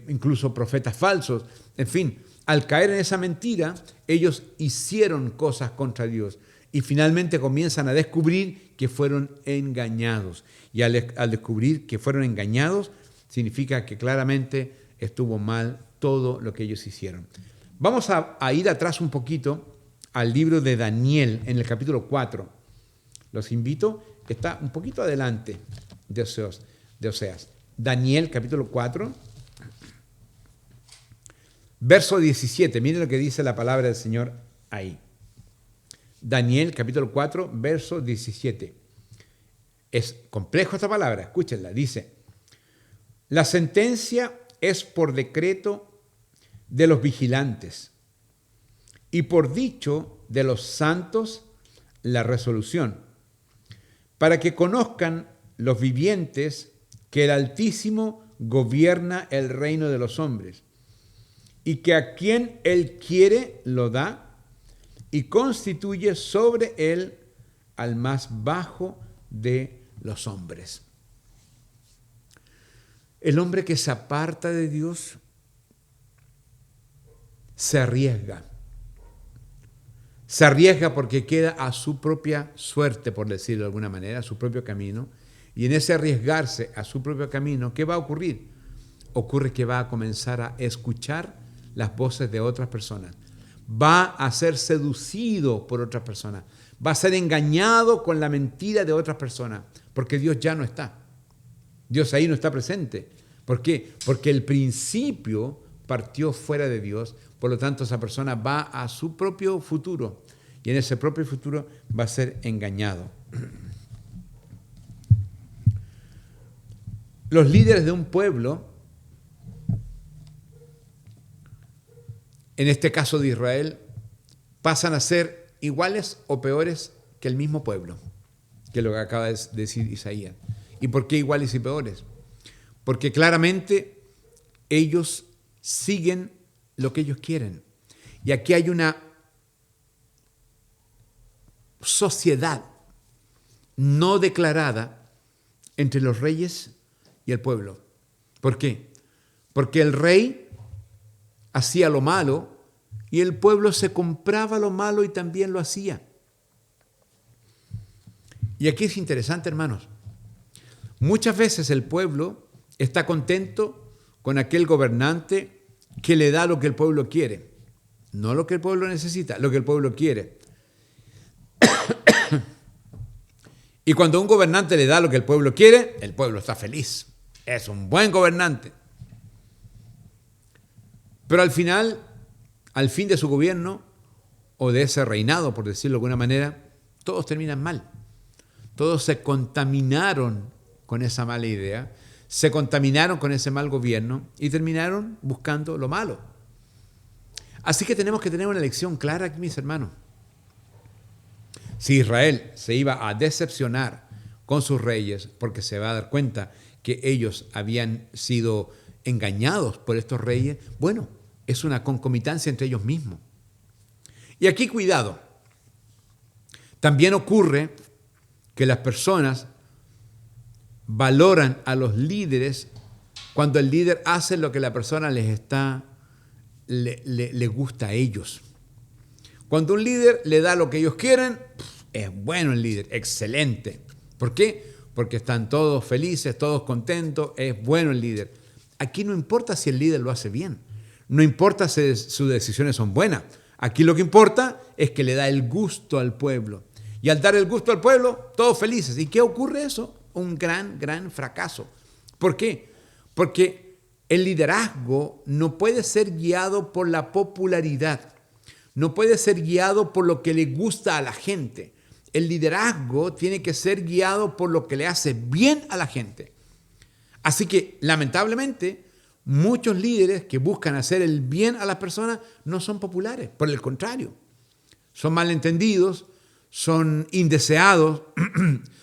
incluso profetas falsos. En fin, al caer en esa mentira, ellos hicieron cosas contra Dios y finalmente comienzan a descubrir que fueron engañados. Y al descubrir que fueron engañados, significa que claramente estuvo mal todo lo que ellos hicieron. Vamos a ir atrás un poquito al libro de Daniel en el capítulo 4. Los invito, está un poquito adelante de Oseas. Daniel capítulo 4, verso 17. Miren lo que dice la palabra del Señor ahí. Daniel capítulo 4, verso 17. Es complejo esta palabra, escúchenla. Dice, la sentencia es por decreto de los vigilantes y por dicho de los santos la resolución, para que conozcan los vivientes que el Altísimo gobierna el reino de los hombres y que a quien Él quiere lo da y constituye sobre Él al más bajo de los hombres. El hombre que se aparta de Dios se arriesga. Se arriesga porque queda a su propia suerte, por decirlo de alguna manera, a su propio camino. Y en ese arriesgarse a su propio camino, ¿qué va a ocurrir? Ocurre que va a comenzar a escuchar las voces de otras personas. Va a ser seducido por otras personas. Va a ser engañado con la mentira de otras personas. Porque Dios ya no está. Dios ahí no está presente. ¿Por qué? Porque el principio partió fuera de Dios. Por lo tanto, esa persona va a su propio futuro. Y en ese propio futuro va a ser engañado. Los líderes de un pueblo, en este caso de Israel, pasan a ser iguales o peores que el mismo pueblo, que es lo que acaba de decir Isaías. ¿Y por qué iguales y peores? Porque claramente ellos siguen lo que ellos quieren. Y aquí hay una sociedad no declarada entre los reyes y el pueblo. ¿Por qué? Porque el rey hacía lo malo y el pueblo se compraba lo malo y también lo hacía. Y aquí es interesante, hermanos. Muchas veces el pueblo está contento con aquel gobernante que le da lo que el pueblo quiere. No lo que el pueblo necesita, lo que el pueblo quiere. Y cuando un gobernante le da lo que el pueblo quiere, el pueblo está feliz. Es un buen gobernante. Pero al final, al fin de su gobierno, o de ese reinado, por decirlo de alguna manera, todos terminan mal. Todos se contaminaron con esa mala idea, se contaminaron con ese mal gobierno y terminaron buscando lo malo. Así que tenemos que tener una lección clara aquí, mis hermanos. Si Israel se iba a decepcionar con sus reyes porque se va a dar cuenta que ellos habían sido engañados por estos reyes, bueno, es una concomitancia entre ellos mismos. Y aquí cuidado. También ocurre que las personas valoran a los líderes cuando el líder hace lo que la persona le gusta a ellos. Cuando un líder le da lo que ellos quieren, es bueno el líder, excelente. ¿Por qué? Porque están todos felices, todos contentos, es bueno el líder. Aquí no importa si el líder lo hace bien, no importa si sus decisiones son buenas. Aquí lo que importa es que le da el gusto al pueblo. Y al dar el gusto al pueblo, todos felices. ¿Y qué ocurre eso? Un gran fracaso. ¿Por qué? Porque el liderazgo no puede ser guiado por la popularidad. No puede ser guiado por lo que le gusta a la gente. El liderazgo tiene que ser guiado por lo que le hace bien a la gente. Así que, lamentablemente, muchos líderes que buscan hacer el bien a las personas no son populares. Por el contrario, son malentendidos, son indeseados,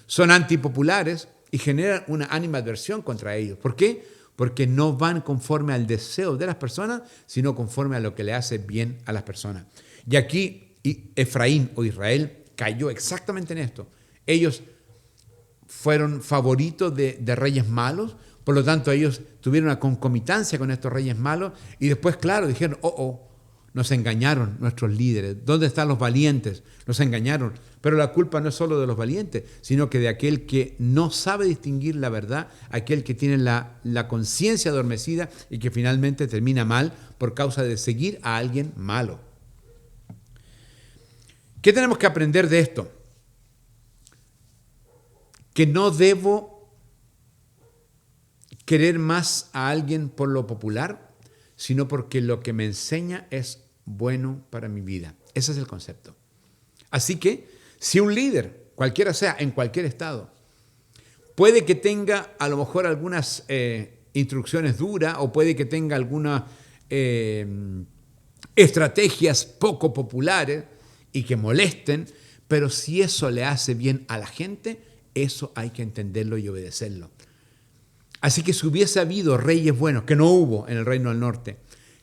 son antipopulares y generan una animadversión contra ellos. ¿Por qué? Porque no van conforme al deseo de las personas, sino conforme a lo que le hace bien a las personas. Y aquí Efraín o Israel cayó exactamente en esto. Ellos fueron favoritos de reyes malos, por lo tanto ellos tuvieron una concomitancia con estos reyes malos y después, claro, dijeron, Nos engañaron nuestros líderes. ¿Dónde están los valientes? Nos engañaron. Pero la culpa no es solo de los valientes, sino que de aquel que no sabe distinguir la verdad, aquel que tiene la conciencia adormecida y que finalmente termina mal por causa de seguir a alguien malo. ¿Qué tenemos que aprender de esto? Que no debo querer más a alguien por lo popular, sino porque lo que me enseña es bueno para mi vida. Ese es el concepto. Así que, si un líder, cualquiera sea, en cualquier estado, puede que tenga a lo mejor algunas instrucciones duras o puede que tenga algunas estrategias poco populares y que molesten, pero si eso le hace bien a la gente, eso hay que entenderlo y obedecerlo. Así que si hubiese habido reyes buenos, que no hubo en el Reino del Norte,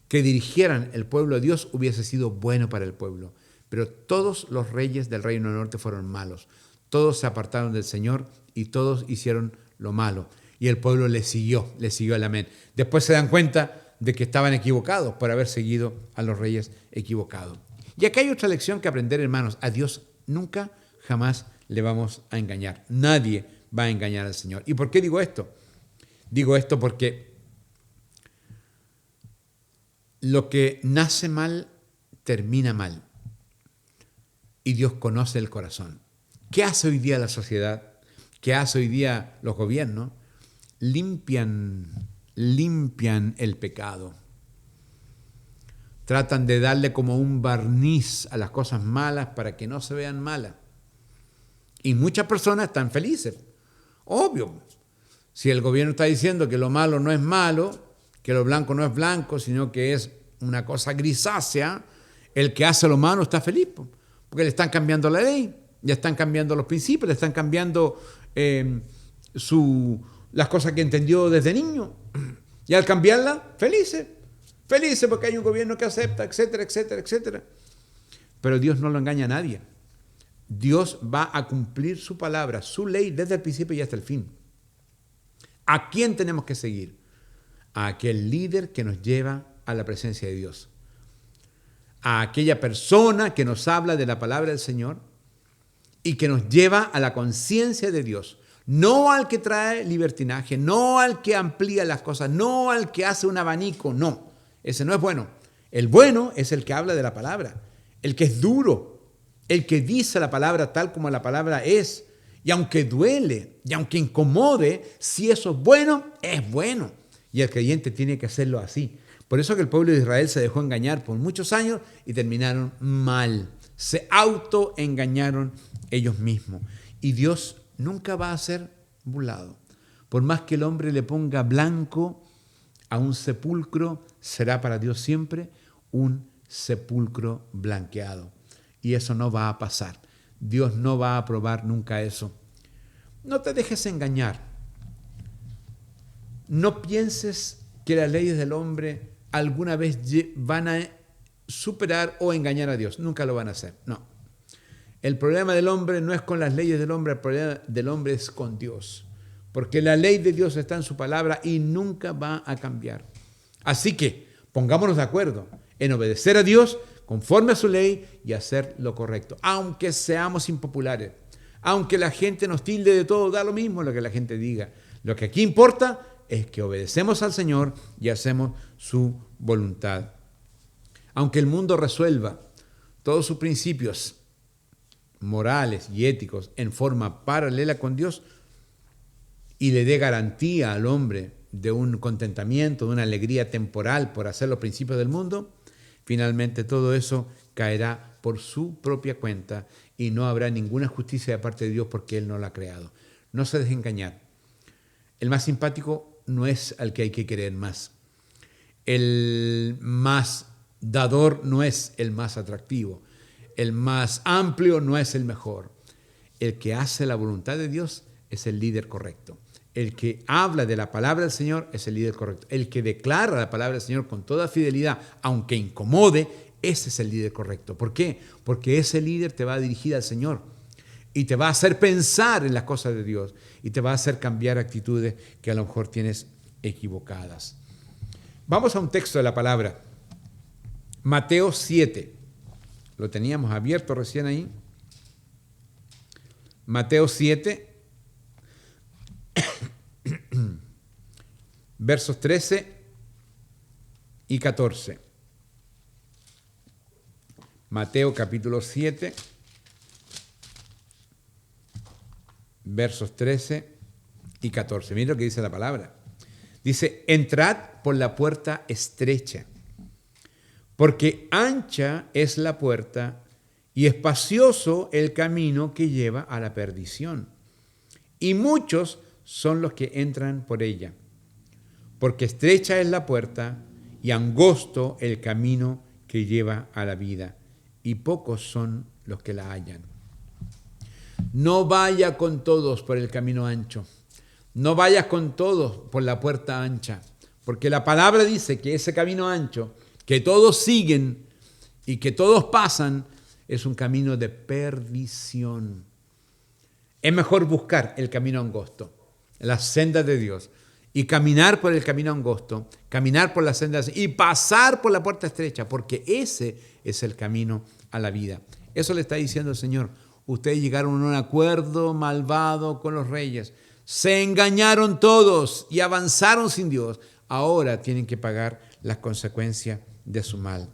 que dirigieran el pueblo de Dios, hubiese sido bueno para el pueblo. Pero todos los reyes del Reino del Norte fueron malos. Todos se apartaron del Señor y todos hicieron lo malo. Y el pueblo le siguió el amén. Después se dan cuenta de que estaban equivocados por haber seguido a los reyes equivocados. Y acá hay otra lección que aprender, hermanos. A Dios nunca, jamás le vamos a engañar. Nadie va a engañar al Señor. ¿Y por qué digo esto? Digo esto porque lo que nace mal, termina mal. Y Dios conoce el corazón. ¿Qué hace hoy día la sociedad? ¿Qué hace hoy día los gobiernos? Limpian el pecado. Tratan de darle como un barniz a las cosas malas para que no se vean malas. Y muchas personas están felices. Obvio. Si el gobierno está diciendo que lo malo no es malo, que lo blanco no es blanco, sino que es una cosa grisácea, el que hace lo malo está feliz, porque le están cambiando la ley, ya están cambiando los principios, le están cambiando las cosas que entendió desde niño. Y al cambiarla, felices porque hay un gobierno que acepta, etcétera, etcétera, etcétera. Pero Dios no lo engaña a nadie. Dios va a cumplir su palabra, su ley, desde el principio y hasta el fin. ¿A quién tenemos que seguir? A aquel líder que nos lleva a la presencia de Dios. A aquella persona que nos habla de la palabra del Señor y que nos lleva a la conciencia de Dios. No al que trae libertinaje, no al que amplía las cosas, no al que hace un abanico, no. Ese no es bueno. El bueno es el que habla de la palabra, el que es duro, el que dice la palabra tal como la palabra es. Y aunque duele, y aunque incomode, si eso es bueno, es bueno. Y el creyente tiene que hacerlo así. Por eso que el pueblo de Israel se dejó engañar por muchos años y terminaron mal. Se autoengañaron ellos mismos. Y Dios nunca va a ser burlado. Por más que el hombre le ponga blanco a un sepulcro, será para Dios siempre un sepulcro blanqueado. Y eso no va a pasar. Dios no va a aprobar nunca eso. No te dejes engañar. No pienses que las leyes del hombre alguna vez van a superar o engañar a Dios. Nunca lo van a hacer. No. El problema del hombre no es con las leyes del hombre, el problema del hombre es con Dios. Porque la ley de Dios está en su palabra y nunca va a cambiar. Así que pongámonos de acuerdo en obedecer a Dios conforme a su ley y hacer lo correcto. Aunque seamos impopulares, aunque la gente nos tilde de todo, da lo mismo lo que la gente diga. Lo que aquí importa es que obedecemos al Señor y hacemos su voluntad. Aunque el mundo resuelva todos sus principios morales y éticos en forma paralela con Dios y le dé garantía al hombre de un contentamiento, de una alegría temporal por hacer los principios del mundo, finalmente todo eso caerá por su propia cuenta y no habrá ninguna justicia de parte de Dios porque Él no la ha creado. No se deje engañar. El más simpático no es al que hay que querer más. El más dador no es el más atractivo. El más amplio no es el mejor. El que hace la voluntad de Dios es el líder correcto. El que habla de la palabra del Señor es el líder correcto. El que declara la palabra del Señor con toda fidelidad, aunque incomode, ese es el líder correcto. ¿Por qué? Porque ese líder te va a dirigir al Señor y te va a hacer pensar en las cosas de Dios y te va a hacer cambiar actitudes que a lo mejor tienes equivocadas. Vamos a un texto de la palabra. Mateo 7. Lo teníamos abierto recién ahí. Mateo 7, versos 13 y 14. Mateo capítulo 7, versos 13 y 14. Miren lo que dice la palabra. Dice, entrad por la puerta estrecha, porque ancha es la puerta y espacioso el camino que lleva a la perdición, y muchos son los que entran por ella. Porque estrecha es la puerta y angosto el camino que lleva a la vida, y pocos son los que la hallan. No vaya con todos por el camino ancho. No vayas con todos por la puerta ancha, porque la palabra dice que ese camino ancho, que todos siguen y que todos pasan, es un camino de perdición. Es mejor buscar el camino angosto, las sendas de Dios, y caminar por el camino angosto, caminar por las sendas y pasar por la puerta estrecha, porque ese es el camino a la vida. Eso le está diciendo el Señor. Ustedes llegaron a un acuerdo malvado con los reyes. Se engañaron todos y avanzaron sin Dios. Ahora tienen que pagar las consecuencias de su mal.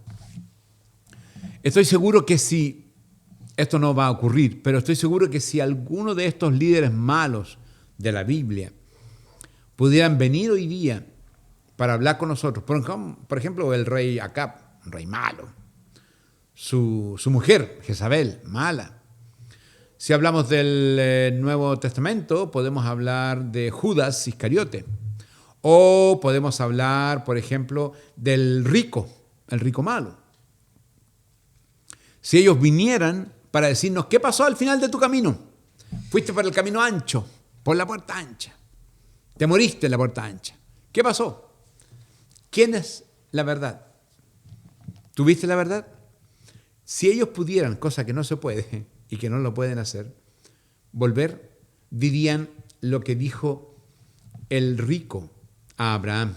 Estoy seguro que si, esto no va a ocurrir, pero estoy seguro que si alguno de estos líderes malos de la Biblia pudieran venir hoy día para hablar con nosotros, por ejemplo, el rey Acab, un rey malo, su mujer, Jezabel, mala. Si hablamos del Nuevo Testamento, podemos hablar de Judas Iscariote. O podemos hablar, por ejemplo, del rico, el rico malo. Si ellos vinieran para decirnos, ¿qué pasó al final de tu camino? Fuiste por el camino ancho, por la puerta ancha. Te moriste en la puerta ancha. ¿Qué pasó? ¿Quién es la verdad? ¿Tuviste la verdad? Si ellos pudieran, cosa que no se puede y que no lo pueden hacer, volver, dirían lo que dijo el rico a Abraham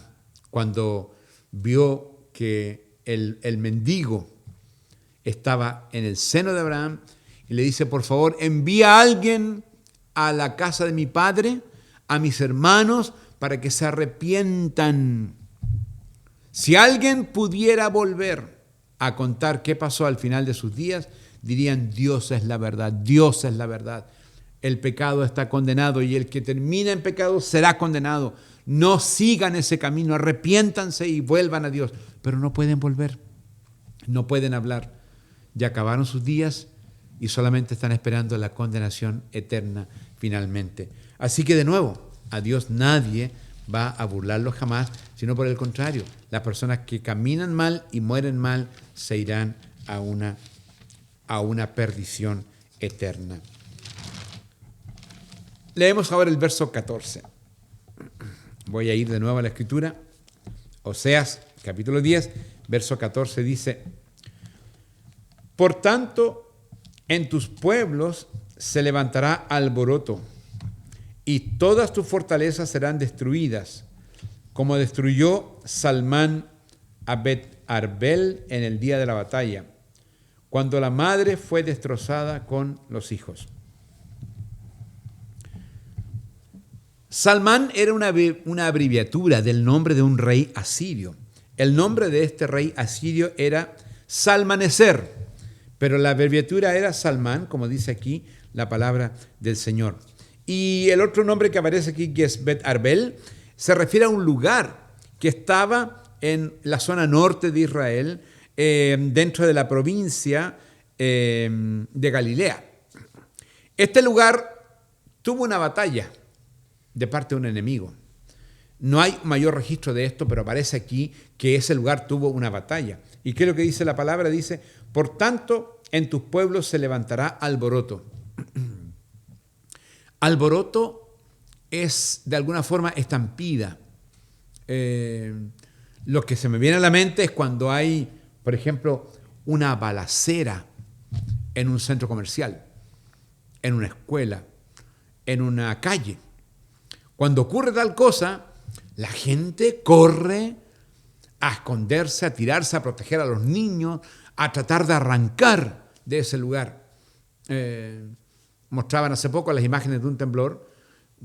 cuando vio que el mendigo estaba en el seno de Abraham y le dice, por favor, envía a alguien a la casa de mi padre, a mis hermanos, para que se arrepientan. Si alguien pudiera volver a contar qué pasó al final de sus días, dirían, Dios es la verdad, Dios es la verdad. El pecado está condenado y el que termina en pecado será condenado. No sigan ese camino, arrepiéntanse y vuelvan a Dios. Pero no pueden volver, no pueden hablar. Ya acabaron sus días y solamente están esperando la condenación eterna finalmente. Así que de nuevo, a Dios nadie va a burlarlo jamás, sino por el contrario, las personas que caminan mal y mueren mal se irán a una perdición eterna. Leemos ahora el verso 14. Voy a ir de nuevo a la Escritura. Oseas, capítulo 10, verso 14 dice, por tanto, en tus pueblos se levantará alboroto, y todas tus fortalezas serán destruidas, como destruyó Salmán a Bet-Arbel en el día de la batalla, cuando la madre fue destrozada con los hijos. Salmán era una abreviatura del nombre de un rey asirio. El nombre de este rey asirio era Salmaneser, pero la abreviatura era Salmán, como dice aquí la palabra del Señor. Y el otro nombre que aparece aquí, que es Bet-Arbel, se refiere a un lugar que estaba en la zona norte de Israel, dentro de la provincia de Galilea. Este lugar tuvo una batalla de parte de un enemigo. No hay mayor registro de esto, pero aparece aquí que ese lugar tuvo una batalla. ¿Y qué es lo que dice la palabra? Dice, por tanto, en tus pueblos se levantará alboroto. Alboroto es, de alguna forma, estampida. Lo que se me viene a la mente es cuando hay, por ejemplo, una balacera en un centro comercial, en una escuela, en una calle. Cuando ocurre tal cosa, la gente corre a esconderse, a tirarse, a proteger a los niños, a tratar de arrancar de ese lugar. Mostraban hace poco las imágenes de un temblor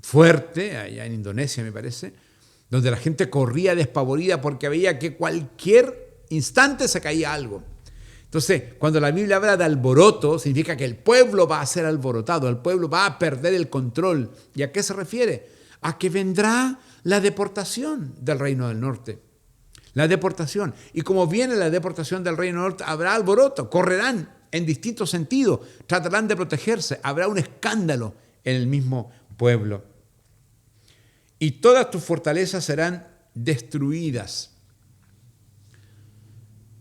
fuerte, allá en Indonesia me parece, donde la gente corría despavorida porque veía que cualquier instante se caía algo. Entonces, cuando la Biblia habla de alboroto, significa que el pueblo va a ser alborotado, el pueblo va a perder el control. ¿Y a qué se refiere? A que vendrá la deportación del Reino del Norte. La deportación. Y como viene la deportación del Reino del Norte, habrá alboroto, correrán en distintos sentidos, tratarán de protegerse, habrá un escándalo en el mismo pueblo. Y todas tus fortalezas serán destruidas.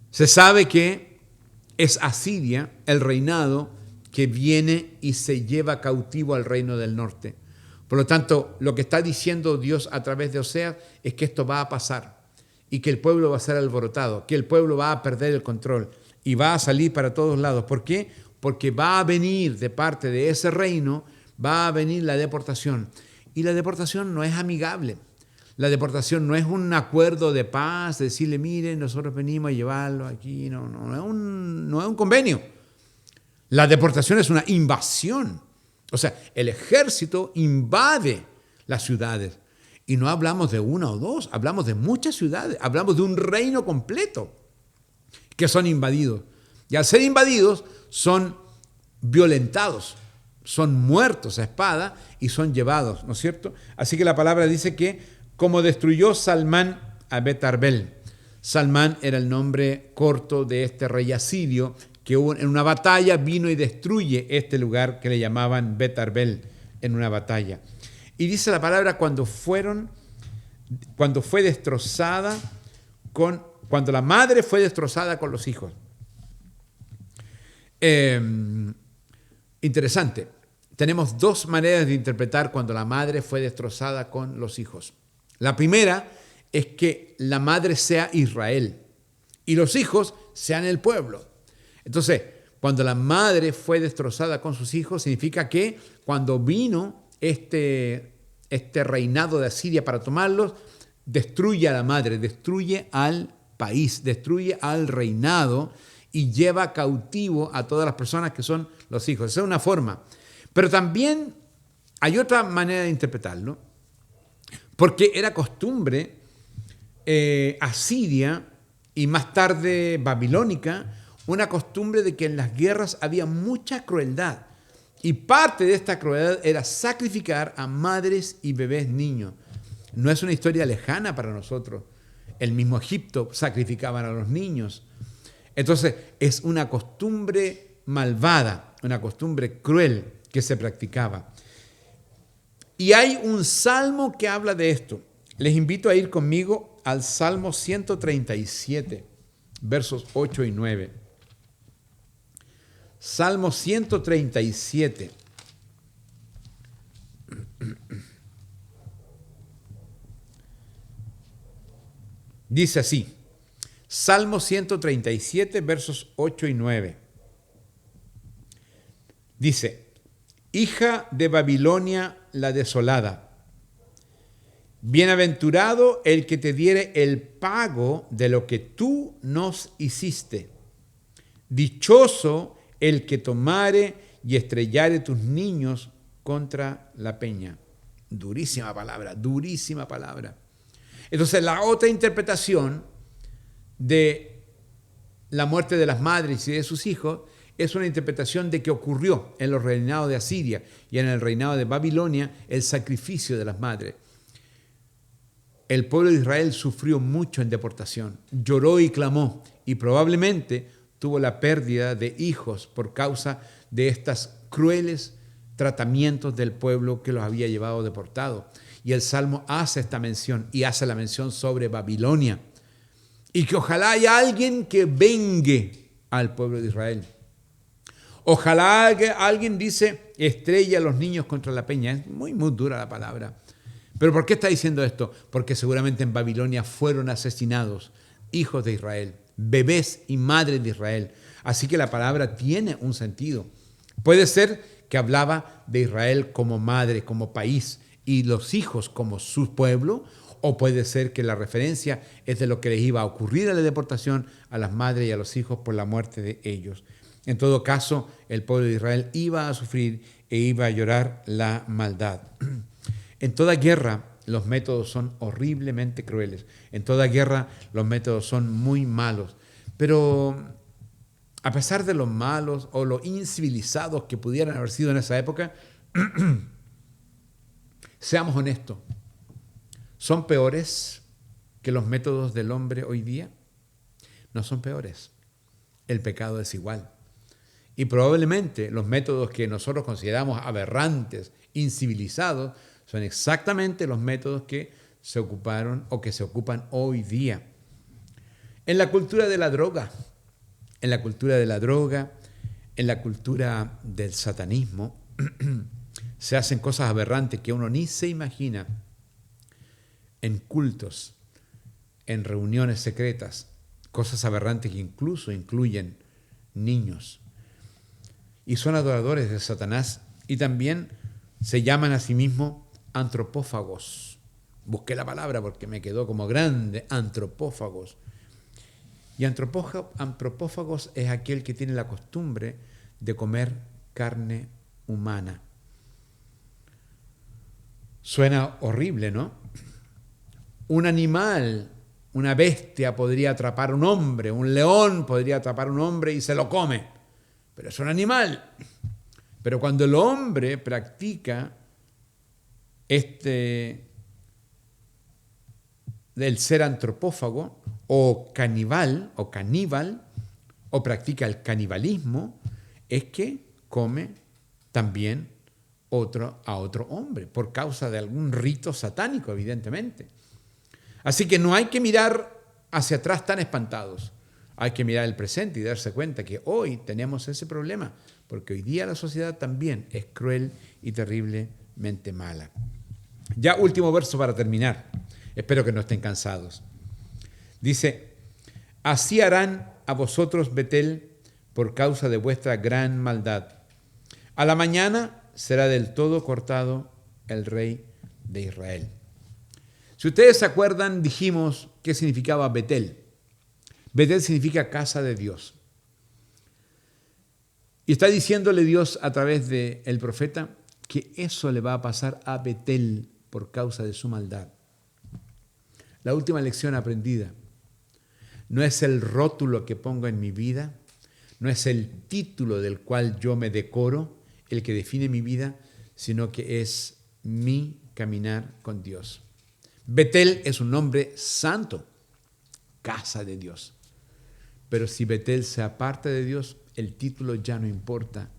Se sabe que es Asiria el reinado que viene y se lleva cautivo al reino del norte. Por lo tanto, lo que está diciendo Dios a través de Oseas es que esto va a pasar y que el pueblo va a ser alborotado, que el pueblo va a perder el control y va a salir para todos lados. ¿Por qué? Porque va a venir de parte de ese reino, va a venir la deportación. Y la deportación no es amigable. La deportación no es un acuerdo de paz, de decirle, miren, nosotros venimos a llevarlo aquí. No es un convenio. La deportación es una invasión. O sea, el ejército invade las ciudades. Y no hablamos de una o dos, hablamos de muchas ciudades, hablamos de un reino completo que son invadidos. Y al ser invadidos son violentados, son muertos a espada y son llevados, ¿no es cierto? Así que la palabra dice que como destruyó Salmán a Bet Arbel. Salmán era el nombre corto de este rey asirio que en una batalla vino y destruye este lugar que le llamaban Bet Arbel en una batalla. Y dice la palabra cuando fue destrozada cuando la madre fue destrozada con los hijos. Interesante. Tenemos dos maneras de interpretar cuando la madre fue destrozada con los hijos. La primera es que la madre sea Israel y los hijos sean el pueblo. Entonces, cuando la madre fue destrozada con sus hijos, significa que cuando vino este reinado de Asiria para tomarlos, destruye a la madre, destruye al país, destruye al reinado y lleva cautivo a todas las personas que son los hijos. Esa es una forma. Pero también hay otra manera de interpretarlo, porque era costumbre asiria y más tarde babilónica, una costumbre de que en las guerras había mucha crueldad. Y parte de esta crueldad era sacrificar a madres y bebés niños. No es una historia lejana para nosotros. El mismo Egipto sacrificaban a los niños. Entonces, es una costumbre malvada, una costumbre cruel que se practicaba. Y hay un salmo que habla de esto. Les invito a ir conmigo al Salmo 137, versos 8 y 9. Salmo 137. Dice así, Salmo 137, versos 8 y 9. Dice, hija de Babilonia la desolada, bienaventurado el que te diere el pago de lo que tú nos hiciste. Dichoso el que tomare y estrellare tus niños contra la peña. Durísima palabra, durísima palabra. Entonces, la otra interpretación de la muerte de las madres y de sus hijos es una interpretación de que ocurrió en los reinados de Asiria y en el reinado de Babilonia el sacrificio de las madres. El pueblo de Israel sufrió mucho en deportación, lloró y clamó y probablemente tuvo la pérdida de hijos por causa de estos crueles tratamientos del pueblo que los había llevado deportados. Y el Salmo hace esta mención y hace la mención sobre Babilonia. Y que ojalá haya alguien que vengue al pueblo de Israel. Ojalá que alguien dice, estrella a los niños contra la peña. Es muy, muy dura la palabra. ¿Pero por qué está diciendo esto? Porque seguramente en Babilonia fueron asesinados hijos de Israel, bebés y madres de Israel. Así que la palabra tiene un sentido. Puede ser que hablaba de Israel como madre, como país, y los hijos como su pueblo, o puede ser que la referencia es de lo que les iba a ocurrir a la deportación a las madres y a los hijos por la muerte de ellos. En todo caso, el pueblo de Israel iba a sufrir e iba a llorar la maldad. En toda guerra los métodos son horriblemente crueles. En toda guerra los métodos son muy malos. Pero a pesar de los malos o los incivilizados que pudieran haber sido en esa época, seamos honestos, ¿son peores que los métodos del hombre hoy día? No son peores. El pecado es igual. Y probablemente los métodos que nosotros consideramos aberrantes, incivilizados, son exactamente los métodos que se ocuparon o que se ocupan hoy día. En la cultura de la droga, en la cultura del satanismo, se hacen cosas aberrantes que uno ni se imagina en cultos, en reuniones secretas, cosas aberrantes que incluso incluyen niños. Y son adoradores de Satanás y también se llaman a sí mismos antropófagos. Busqué la palabra porque me quedó como grande, antropófagos. Y antropófagos es aquel que tiene la costumbre de comer carne humana. Suena horrible, ¿no? Un animal, una bestia podría atrapar a un hombre, un león podría atrapar a un hombre y se lo come. Pero es un animal. Pero cuando el hombre practica del ser antropófago o caníbal, o practica el canibalismo, es que come también a otro hombre, por causa de algún rito satánico, evidentemente. Así que no hay que mirar hacia atrás tan espantados. Hay que mirar el presente y darse cuenta que hoy tenemos ese problema, porque hoy día la sociedad también es cruel y terriblemente mala. Ya último verso para terminar. Espero que no estén cansados. Dice, así harán a vosotros, Betel, por causa de vuestra gran maldad. A la mañana será del todo cortado el rey de Israel. Si ustedes se acuerdan, dijimos qué significaba Betel. Betel significa casa de Dios. Y está diciéndole Dios a través del profeta que eso le va a pasar a Betel por causa de su maldad. La última lección aprendida. No es el rótulo que pongo en mi vida, no es el título del cual yo me decoro el que define mi vida, sino que es mi caminar con Dios. Betel es un nombre santo, casa de Dios. Pero si Betel se aparta de Dios, el título ya no importa,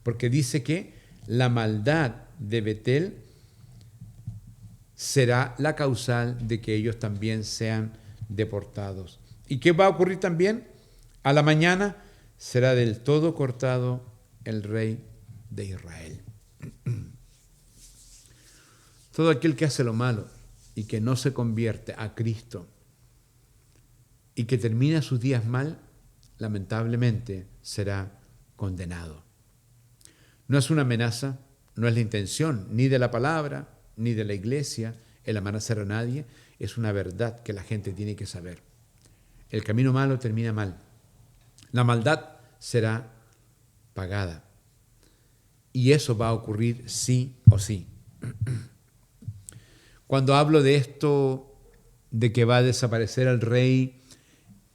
porque dice que la maldad de Betel será la causal de que ellos también sean deportados. ¿Y qué va a ocurrir también? A la mañana será del todo cortado el rey de Israel. Todo aquel que hace lo malo y que no se convierte a Cristo y que termina sus días mal, lamentablemente será condenado. No es una amenaza, no es la intención ni de la palabra, ni de la iglesia, el amenazar a nadie, es una verdad que la gente tiene que saber. El camino malo termina mal. La maldad será pagada. Y eso va a ocurrir sí o sí. Cuando hablo de esto, de que va a desaparecer el rey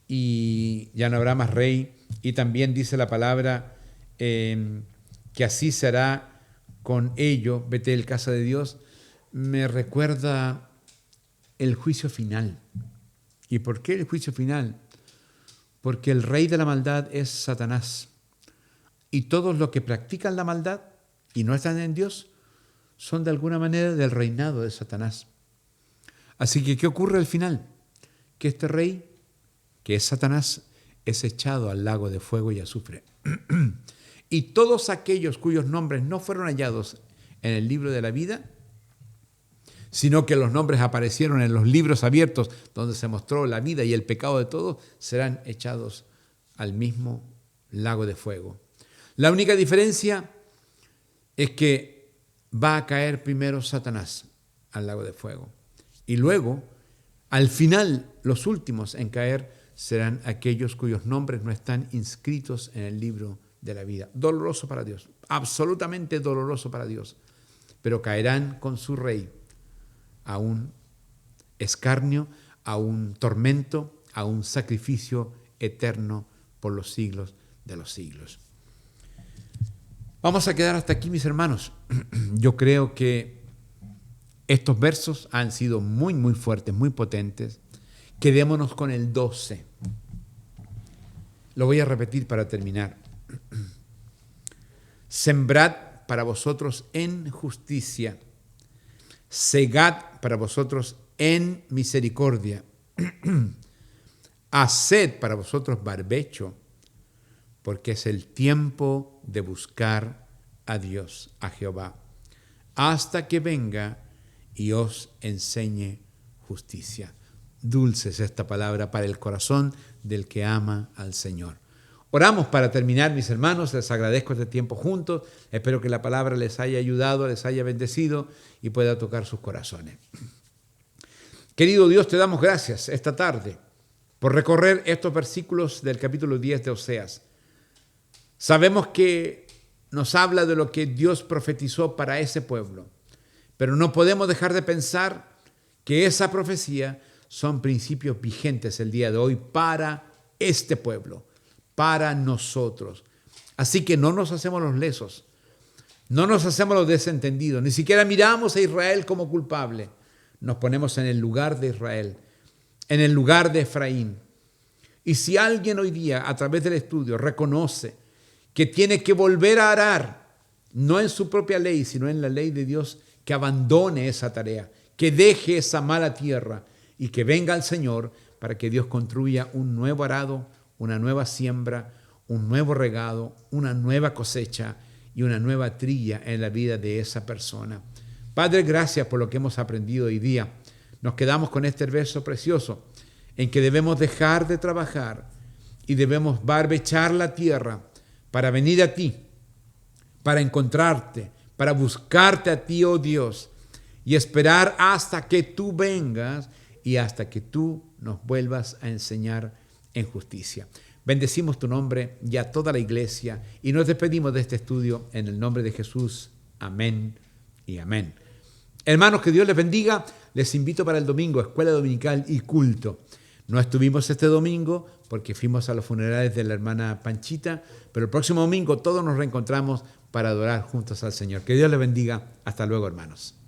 y ya no habrá más rey, y también dice la palabra que así será con ello, Betel, casa de Dios, me recuerda el juicio final. ¿Y por qué el juicio final? Porque el rey de la maldad es Satanás. Y todos los que practican la maldad y no están en Dios son de alguna manera del reinado de Satanás. Así que, ¿qué ocurre al final? Que este rey, que es Satanás, es echado al lago de fuego y azufre. Y todos aquellos cuyos nombres no fueron hallados en el libro de la vida, sino que los nombres aparecieron en los libros abiertos donde se mostró la vida y el pecado de todos, serán echados al mismo lago de fuego. La única diferencia es que va a caer primero Satanás al lago de fuego. Y luego, al final, los últimos en caer serán aquellos cuyos nombres no están inscritos en el libro de la vida. Doloroso para Dios, absolutamente doloroso para Dios. Pero caerán con su rey a un escarnio, a un tormento, a un sacrificio eterno por los siglos de los siglos. Vamos a quedar hasta aquí, mis hermanos. Yo creo que estos versos han sido muy, muy fuertes, muy potentes. Quedémonos con el 12. Lo voy a repetir para terminar. Sembrad para vosotros en justicia, segad para vosotros en misericordia, haced para vosotros barbecho, porque es el tiempo de buscar a Dios, a Jehová, hasta que venga y os enseñe justicia. Dulce es esta palabra para el corazón del que ama al Señor. Oramos para terminar, mis hermanos. Les agradezco este tiempo juntos. Espero que la palabra les haya ayudado, les haya bendecido y pueda tocar sus corazones. Querido Dios, te damos gracias esta tarde por recorrer estos versículos del capítulo 10 de Oseas. Sabemos que nos habla de lo que Dios profetizó para ese pueblo, pero no podemos dejar de pensar que esa profecía son principios vigentes el día de hoy para este pueblo, para nosotros. Así que no nos hacemos los lesos, no nos hacemos los desentendidos, ni siquiera miramos a Israel como culpable. Nos ponemos en el lugar de Israel, en el lugar de Efraín. Y si alguien hoy día, a través del estudio, reconoce que tiene que volver a arar, no en su propia ley, sino en la ley de Dios, que abandone esa tarea, que deje esa mala tierra y que venga al Señor para que Dios construya un nuevo arado, una nueva siembra, un nuevo regado, una nueva cosecha y una nueva trilla en la vida de esa persona. Padre, gracias por lo que hemos aprendido hoy día. Nos quedamos con este verso precioso en que debemos dejar de trabajar y debemos barbechar la tierra para venir a ti, para encontrarte, para buscarte a ti, oh Dios, y esperar hasta que tú vengas y hasta que tú nos vuelvas a enseñar en justicia. Bendecimos tu nombre y a toda la iglesia y nos despedimos de este estudio en el nombre de Jesús. Amén y amén. Hermanos, que Dios les bendiga. Les invito para el domingo, escuela dominical y culto. No estuvimos este domingo porque fuimos a los funerales de la hermana Panchita, pero el próximo domingo todos nos reencontramos para adorar juntos al Señor. Que Dios les bendiga. Hasta luego, hermanos.